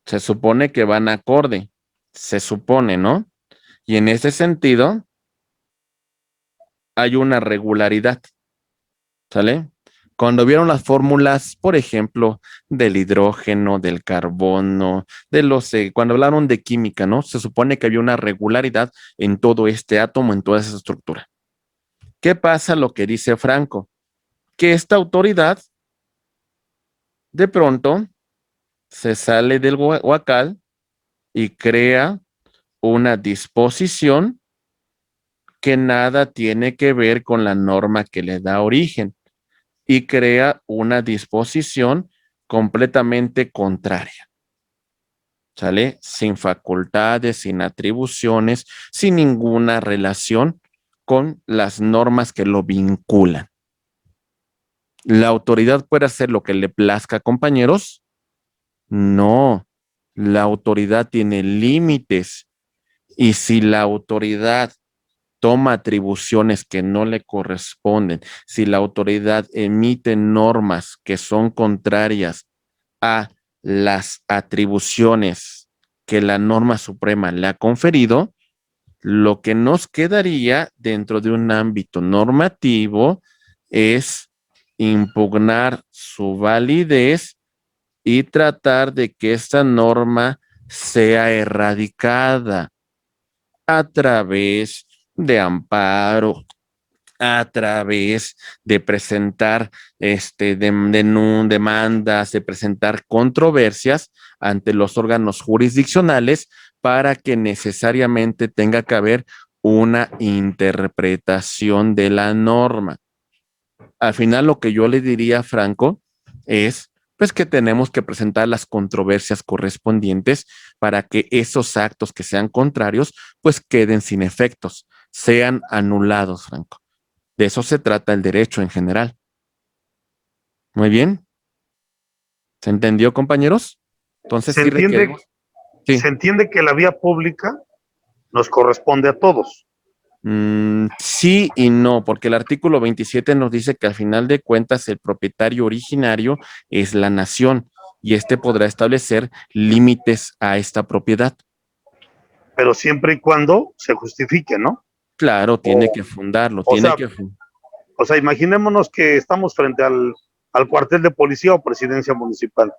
se supone que van acorde, se supone, ¿no? Y en ese sentido, hay una regularidad, ¿sale? Cuando vieron las fórmulas, por ejemplo, del hidrógeno, del carbono, cuando hablaron de química, ¿no? Se supone que había una regularidad en todo este átomo, en toda esa estructura. ¿Qué pasa? Lo que dice Franco, que esta autoridad, de pronto, se sale del huacal y crea una disposición que nada tiene que ver con la norma que le da origen y crea una disposición completamente contraria. ¿Sale? Sin facultades, sin atribuciones, sin ninguna relación con las normas que lo vinculan. ¿La autoridad puede hacer lo que le plazca, compañeros? No, la autoridad tiene límites y si la autoridad toma atribuciones que no le corresponden, si la autoridad emite normas que son contrarias a las atribuciones que la norma suprema le ha conferido, lo que nos quedaría dentro de un ámbito normativo es impugnar su validez y tratar de que esta norma sea erradicada a través de amparo, a través de presentar demandas, de presentar controversias ante los órganos jurisdiccionales para que necesariamente tenga que haber una interpretación de la norma. Al final, lo que yo le diría a Franco es pues que tenemos que presentar las controversias correspondientes para que esos actos que sean contrarios pues queden sin efectos, sean anulados, Franco. De eso se trata el derecho en general. Muy bien. ¿Se entendió, compañeros? Entonces Se sí entiende, requerimos. Sí. se entiende que la vía pública nos corresponde a todos. Sí y no, porque el artículo 27 nos dice que al final de cuentas el propietario originario es la nación y este podrá establecer límites a esta propiedad. Pero siempre y cuando se justifique, ¿no? Claro, tiene que fundarlo, O tiene sea, que imaginémonos que estamos frente al cuartel de policía o presidencia municipal.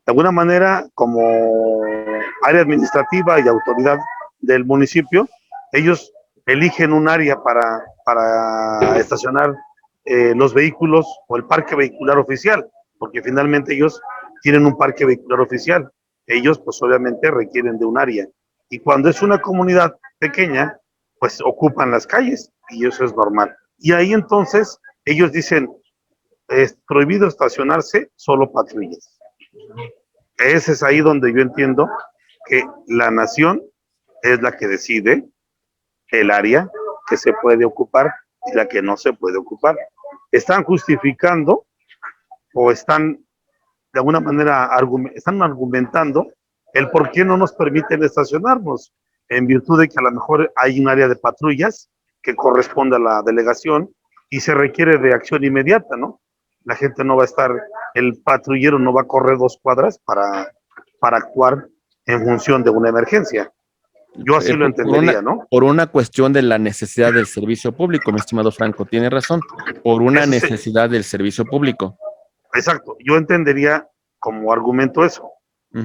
De alguna manera, como área administrativa y autoridad del municipio, ellos eligen un área para estacionar los vehículos o el parque vehicular oficial, porque finalmente ellos tienen un parque vehicular oficial. Ellos, pues obviamente, requieren de un área. Y cuando es una comunidad pequeña, pues ocupan las calles y eso es normal. Y ahí entonces ellos dicen, es prohibido estacionarse, solo patrullas. Ese es ahí donde yo entiendo que la nación es la que decide el área que se puede ocupar y la que no se puede ocupar. Están justificando o están de alguna manera están argumentando el por qué no nos permiten estacionarnos, en virtud de que a lo mejor hay un área de patrullas que corresponde a la delegación y se requiere de acción inmediata, ¿no? La gente no va a estar, el patrullero no va a correr 2 cuadras para actuar en función de una emergencia. Yo así lo entendería, ¿no? Por una cuestión de la necesidad del servicio público, mi estimado Franco, tiene razón, por una necesidad del servicio público. Exacto, yo entendería como argumento eso,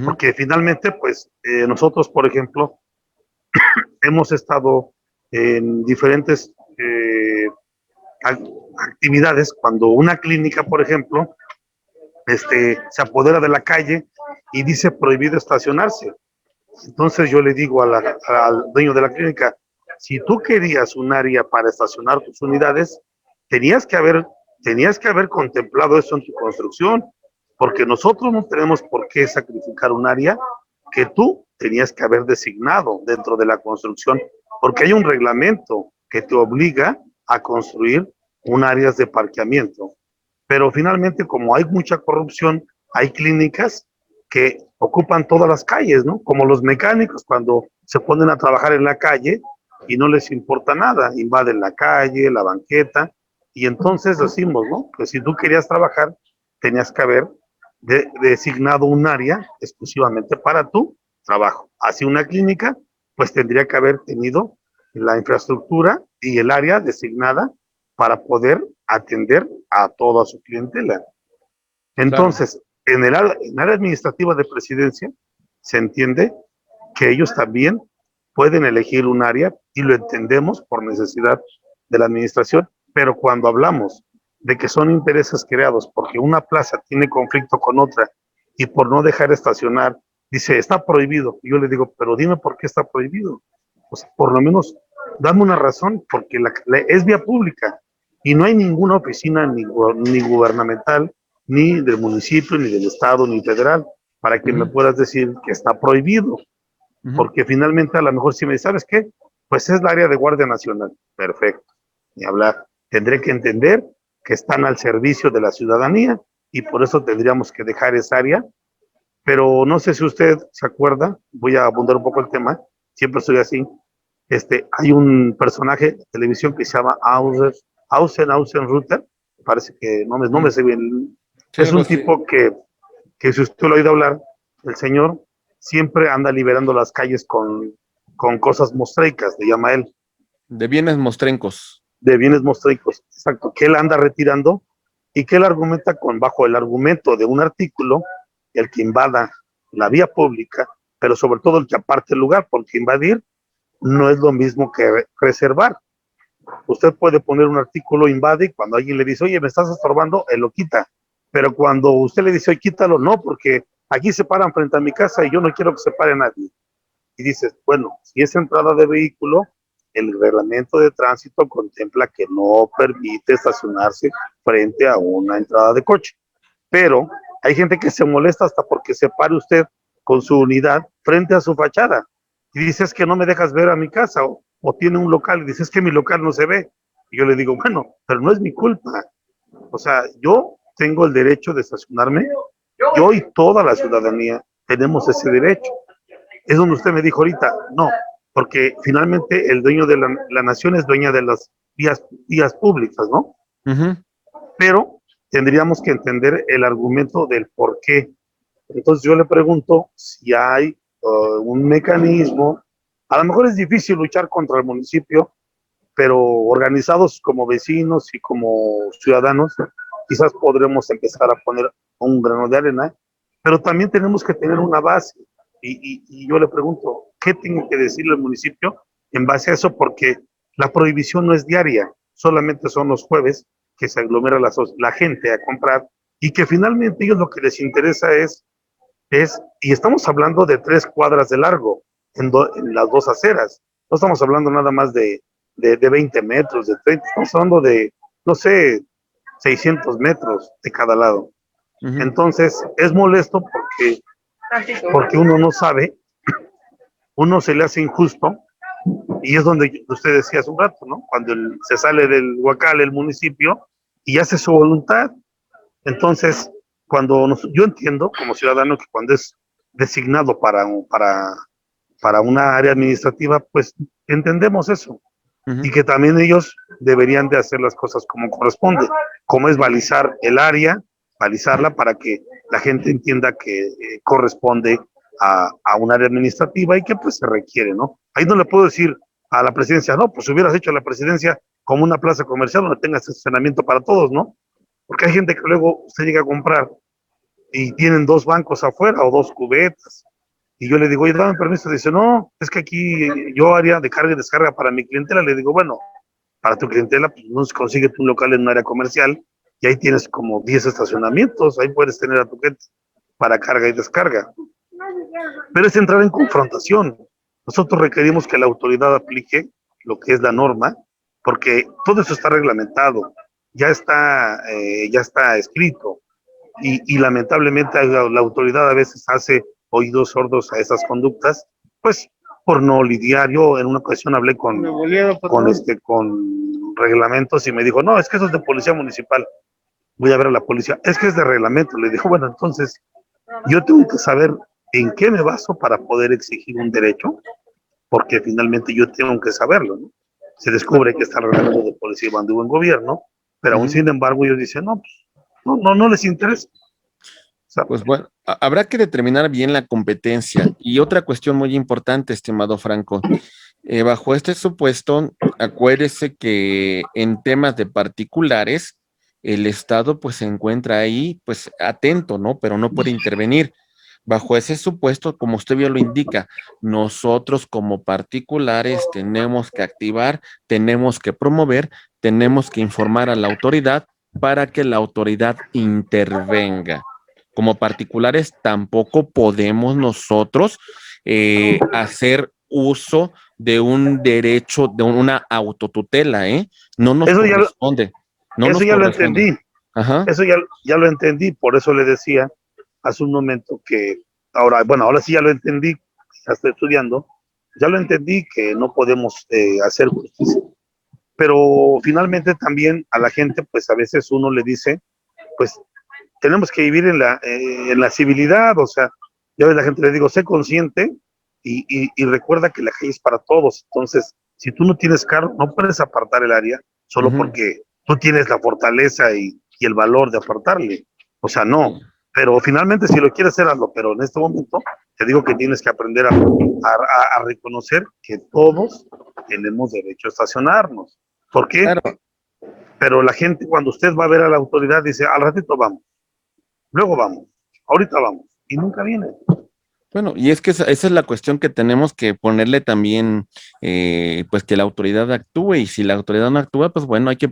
porque finalmente, pues, nosotros, por ejemplo, hemos estado en diferentes actividades, cuando una clínica, por ejemplo, se apodera de la calle y dice prohibido estacionarse. Entonces yo le digo al dueño de la clínica, si tú querías un área para estacionar tus unidades, tenías que haber contemplado eso en tu construcción, porque nosotros no tenemos por qué sacrificar un área que tú tenías que haber designado dentro de la construcción, porque hay un reglamento que te obliga a construir un área de parqueamiento. Pero finalmente, como hay mucha corrupción, hay clínicas que ocupan todas las calles, ¿no? Como los mecánicos cuando se ponen a trabajar en la calle y no les importa nada, invaden la calle, la banqueta, y entonces decimos, ¿no? Que si tú querías trabajar, tenías que haber designado un área exclusivamente para tu trabajo. Así una clínica, pues tendría que haber tenido la infraestructura y el área designada para poder atender a toda su clientela. Entonces, claro, en el área administrativa de presidencia, se entiende que ellos también pueden elegir un área y lo entendemos por necesidad de la administración, pero cuando hablamos de que son intereses creados porque una plaza tiene conflicto con otra y por no dejar estacionar, dice, está prohibido. Y yo le digo, pero dime por qué está prohibido. Pues por lo menos dame una razón, porque es vía pública y no hay ninguna oficina ni gubernamental, ni del municipio, ni del estado, ni federal, para que me puedas decir que está prohibido. Porque finalmente a lo mejor si me dices, ¿sabes qué? Pues es la área de Guardia Nacional. Perfecto, ni hablar. Tendré que entender que están al servicio de la ciudadanía y por eso tendríamos que dejar esa área. Pero no sé si usted se acuerda, voy a abundar un poco el tema, siempre estoy así. Hay un personaje de televisión que se llama Ausenrüther, parece que no me sé bien. Sí, es un tipo que si usted lo ha oído hablar, el señor siempre anda liberando las calles con cosas mostreicas, le llama él. De bienes mostrencos. De bienes mostreicos, exacto, que él anda retirando y que él argumenta bajo el argumento de un artículo, el que invada la vía pública, pero sobre todo el que aparte el lugar, porque invadir no es lo mismo que reservar. Usted puede poner un artículo invade y cuando alguien le dice, oye, me estás estorbando, él lo quita. Pero cuando usted le dice, oye, quítalo, no, porque aquí se paran frente a mi casa y yo no quiero que se pare nadie. Y dices, bueno, si es entrada de vehículo, el reglamento de tránsito contempla que no permite estacionarse frente a una entrada de coche. Pero hay gente que se molesta hasta porque se pare usted con su unidad frente a su fachada. Y dices que no me dejas ver a mi casa, o tiene un local y dices que mi local no se ve. Y yo le digo, bueno, pero no es mi culpa. O sea, yo tengo el derecho de estacionarme, yo y toda la ciudadanía tenemos ese derecho. Es donde usted me dijo ahorita, no, porque finalmente el dueño de la nación es dueña de las vías públicas, ¿no? Ujú. Pero tendríamos que entender el argumento del por qué. Entonces yo le pregunto si hay un mecanismo, a lo mejor es difícil luchar contra el municipio, pero organizados como vecinos y como ciudadanos, quizás podremos empezar a poner un grano de arena, pero también tenemos que tener una base. Y yo le pregunto, ¿qué tiene que decirle el municipio en base a eso? Porque la prohibición no es diaria, solamente son los jueves que se aglomera la gente a comprar y que finalmente ellos lo que les interesa y estamos hablando de 3 cuadras de largo en las dos aceras, no estamos hablando nada más de 20 metros, de 30, estamos hablando de, no sé, 600 metros de cada lado. Ujú. Entonces, es molesto porque uno no sabe, uno se le hace injusto, y es donde usted decía hace un rato, ¿no? Cuando se sale del huacal el municipio y hace su voluntad. Entonces, yo entiendo como ciudadano que cuando es designado para una área administrativa, pues entendemos eso. Ujú. Y que también ellos deberían de hacer las cosas como corresponde, como es balizar el área, balizarla para que la gente entienda que corresponde a un área administrativa y que pues se requiere, ¿no? Ahí no le puedo decir a la presidencia, no, pues hubieras hecho la presidencia como una plaza comercial donde tenga estacionamiento para todos, ¿no? Porque hay gente que luego usted llega a comprar y tienen 2 bancos afuera o 2 cubetas. Y yo le digo, oye, dame permiso. Dice, no, es que aquí yo haría de carga y descarga para mi clientela. Le digo, bueno, para tu clientela, pues no se consigue tu local en un área comercial y ahí tienes como 10 estacionamientos. Ahí puedes tener a tu gente para carga y descarga. Pero es entrar en confrontación. Nosotros requerimos que la autoridad aplique lo que es la norma, porque todo eso está reglamentado, ya está escrito y lamentablemente la autoridad a veces hace oídos sordos a esas conductas, pues por no lidiar. Yo en una ocasión hablé con reglamentos y me dijo, no, es que eso es de policía municipal, voy a ver a la policía, es que es de reglamento. Le dijo, bueno, entonces yo tengo que saber en qué me baso para poder exigir un derecho, porque finalmente yo tengo que saberlo, ¿no? Se descubre que está el reglamento de policía cuando hubo en gobierno, pero aún Ujú. sin embargo ellos dicen, no, pues, no les interesa. O sea, Pues bueno, habrá que determinar bien la competencia. Y otra cuestión muy importante, estimado Franco, bajo este supuesto, acuérdese que en temas de particulares, el Estado pues se encuentra ahí pues atento, ¿no? Pero no puede intervenir. Bajo ese supuesto, como usted bien lo indica, nosotros como particulares tenemos que activar, tenemos que promover, tenemos que informar a la autoridad para que la autoridad intervenga. Como particulares tampoco podemos nosotros hacer uso de un derecho, de una autotutela, ¿eh? No nos eso ya, corresponde, no eso nos ya lo corresponde. entendí, Ajá. eso ya lo entendí, por eso le decía hace un momento que ahora sí ya lo entendí, ya estoy estudiando, ya lo entendí que no podemos hacer justicia, pero finalmente también a la gente, pues a veces uno le dice, pues tenemos que vivir en la civilidad, o sea, yo a la gente le digo, sé consciente y recuerda que la calle es para todos. Entonces, si tú no tienes carro, no puedes apartar el área solo Ujú. porque tú tienes la fortaleza y el valor de apartarle. O sea, no. Pero finalmente, si lo quieres hacer, hazlo. Pero en este momento, te digo que tienes que aprender a reconocer que todos tenemos derecho a estacionarnos. ¿Por qué? Claro. Pero la gente, cuando usted va a ver a la autoridad, dice, al ratito vamos. Luego vamos, ahorita vamos, y nunca viene. Bueno, y es que esa es la cuestión que tenemos que ponerle también, pues que la autoridad actúe, y si la autoridad no actúa, pues bueno, hay que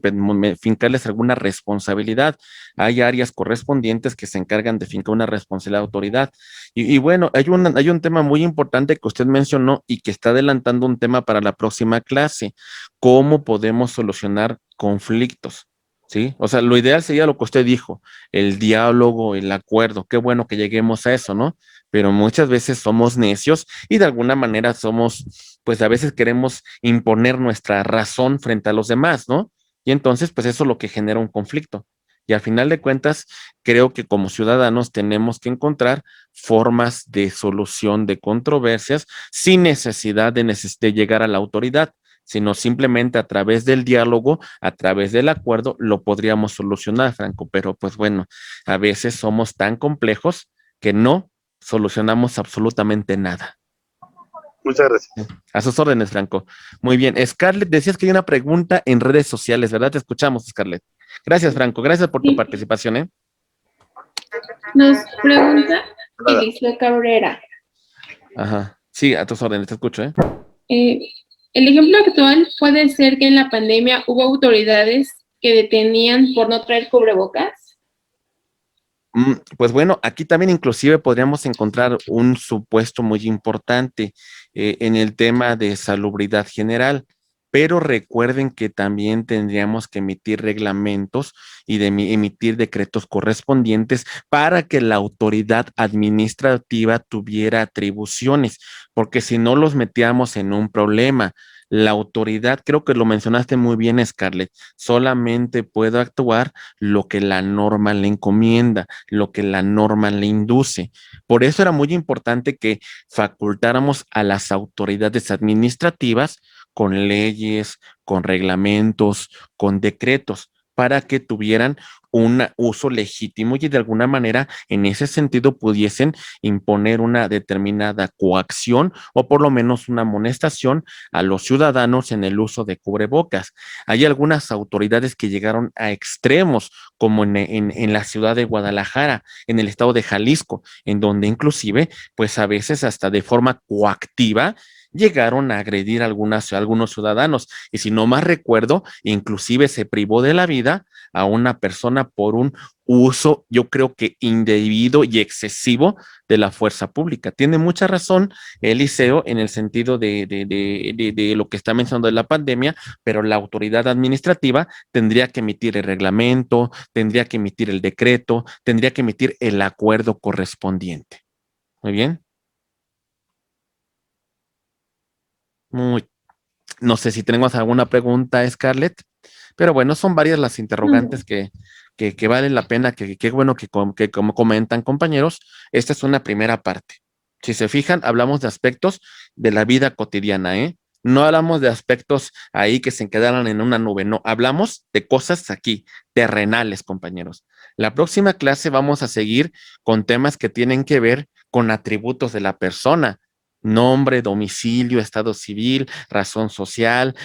fincarles alguna responsabilidad. Hay áreas correspondientes que se encargan de fincar una responsabilidad de autoridad. Y bueno, hay un tema muy importante que usted mencionó y que está adelantando un tema para la próxima clase: ¿cómo podemos solucionar conflictos? ¿Sí? O sea, lo ideal sería lo que usted dijo, el diálogo, el acuerdo. Qué bueno que lleguemos a eso, ¿no? Pero muchas veces somos necios y de alguna manera somos, pues a veces queremos imponer nuestra razón frente a los demás, ¿no? Y entonces, pues eso es lo que genera un conflicto. Y al final de cuentas, creo que como ciudadanos tenemos que encontrar formas de solución de controversias sin necesidad de llegar a la autoridad, sino simplemente a través del diálogo, a través del acuerdo, lo podríamos solucionar, Franco. Pero pues bueno, a veces somos tan complejos que no solucionamos absolutamente nada. Muchas gracias. A sus órdenes, Franco. Muy bien. Scarlett, decías que hay una pregunta en redes sociales, ¿verdad? Te escuchamos, Scarlett. Gracias, Franco. Gracias por tu Sí. participación, ¿eh? Nos pregunta Eliseo Cabrera. Ajá. Sí, a tus órdenes, te escucho, ¿eh? El ejemplo actual puede ser que en la pandemia hubo autoridades que detenían por no traer cubrebocas. Pues bueno, aquí también inclusive podríamos encontrar un supuesto muy importante en el tema de salubridad general, pero recuerden que también tendríamos que emitir reglamentos y emitir decretos correspondientes para que la autoridad administrativa tuviera atribuciones, porque si no los metíamos en un problema. La autoridad, creo que lo mencionaste muy bien, Scarlett, solamente puede actuar lo que la norma le encomienda, lo que la norma le induce. Por eso era muy importante que facultáramos a las autoridades administrativas con leyes, con reglamentos, con decretos, para que tuvieran un uso legítimo y de alguna manera en ese sentido pudiesen imponer una determinada coacción o por lo menos una amonestación a los ciudadanos en el uso de cubrebocas. Hay algunas autoridades que llegaron a extremos, como en la ciudad de Guadalajara, en el estado de Jalisco, en donde inclusive, pues a veces hasta de forma coactiva, llegaron a agredir a algunos ciudadanos. Y si no más recuerdo, inclusive se privó de la vida a una persona por un uso, yo creo que indebido y excesivo de la fuerza pública. Tiene mucha razón Eliseo en el sentido de lo que está mencionando de la pandemia, pero la autoridad administrativa tendría que emitir el reglamento, tendría que emitir el decreto, tendría que emitir el acuerdo correspondiente. Muy bien. Muy, no sé si tenemos alguna pregunta, Scarlett, pero bueno, son varias las interrogantes que valen la pena, que bueno que como comentan compañeros, esta es una primera parte. Si se fijan, hablamos de aspectos de la vida cotidiana, ¿eh? No hablamos de aspectos ahí que se quedaran en una nube, no, hablamos de cosas aquí, terrenales, compañeros. La próxima clase vamos a seguir con temas que tienen que ver con atributos de la persona, nombre, domicilio, estado civil, razón social,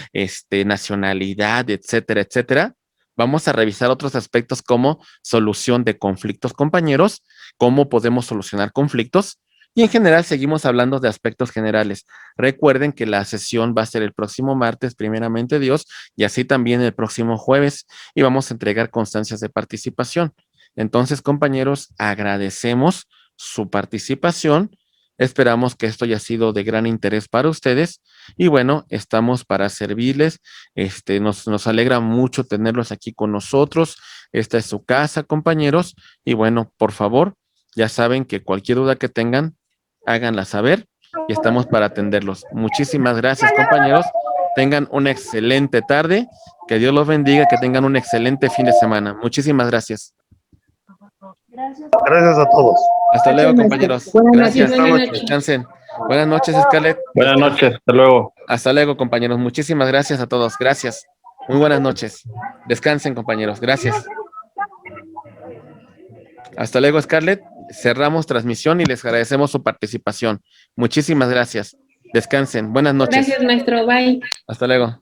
nacionalidad, etcétera, etcétera. Vamos a revisar otros aspectos como solución de conflictos, compañeros, cómo podemos solucionar conflictos y en general seguimos hablando de aspectos generales. Recuerden que la sesión va a ser el próximo martes, primeramente Dios, y así también el próximo jueves y vamos a entregar constancias de participación. Entonces, compañeros, agradecemos su participación. Esperamos que esto haya sido de gran interés para ustedes y bueno, estamos para servirles. Nos alegra mucho tenerlos aquí con nosotros. Esta es su casa, compañeros. Y bueno, por favor, ya saben que cualquier duda que tengan, háganla saber y estamos para atenderlos. Muchísimas gracias, compañeros. Tengan una excelente tarde. Que Dios los bendiga, que tengan un excelente fin de semana. Muchísimas gracias. Gracias a todos. Hasta luego, compañeros. Gracias. Descansen. Buenas noches, Scarlett. Buenas noches, hasta luego. Hasta luego, compañeros. Muchísimas gracias a todos. Gracias. Muy buenas noches. Descansen, compañeros. Gracias. Hasta luego, Scarlett. Cerramos transmisión y les agradecemos su participación. Muchísimas gracias. Descansen. Buenas noches. Gracias, maestro. Bye. Hasta luego.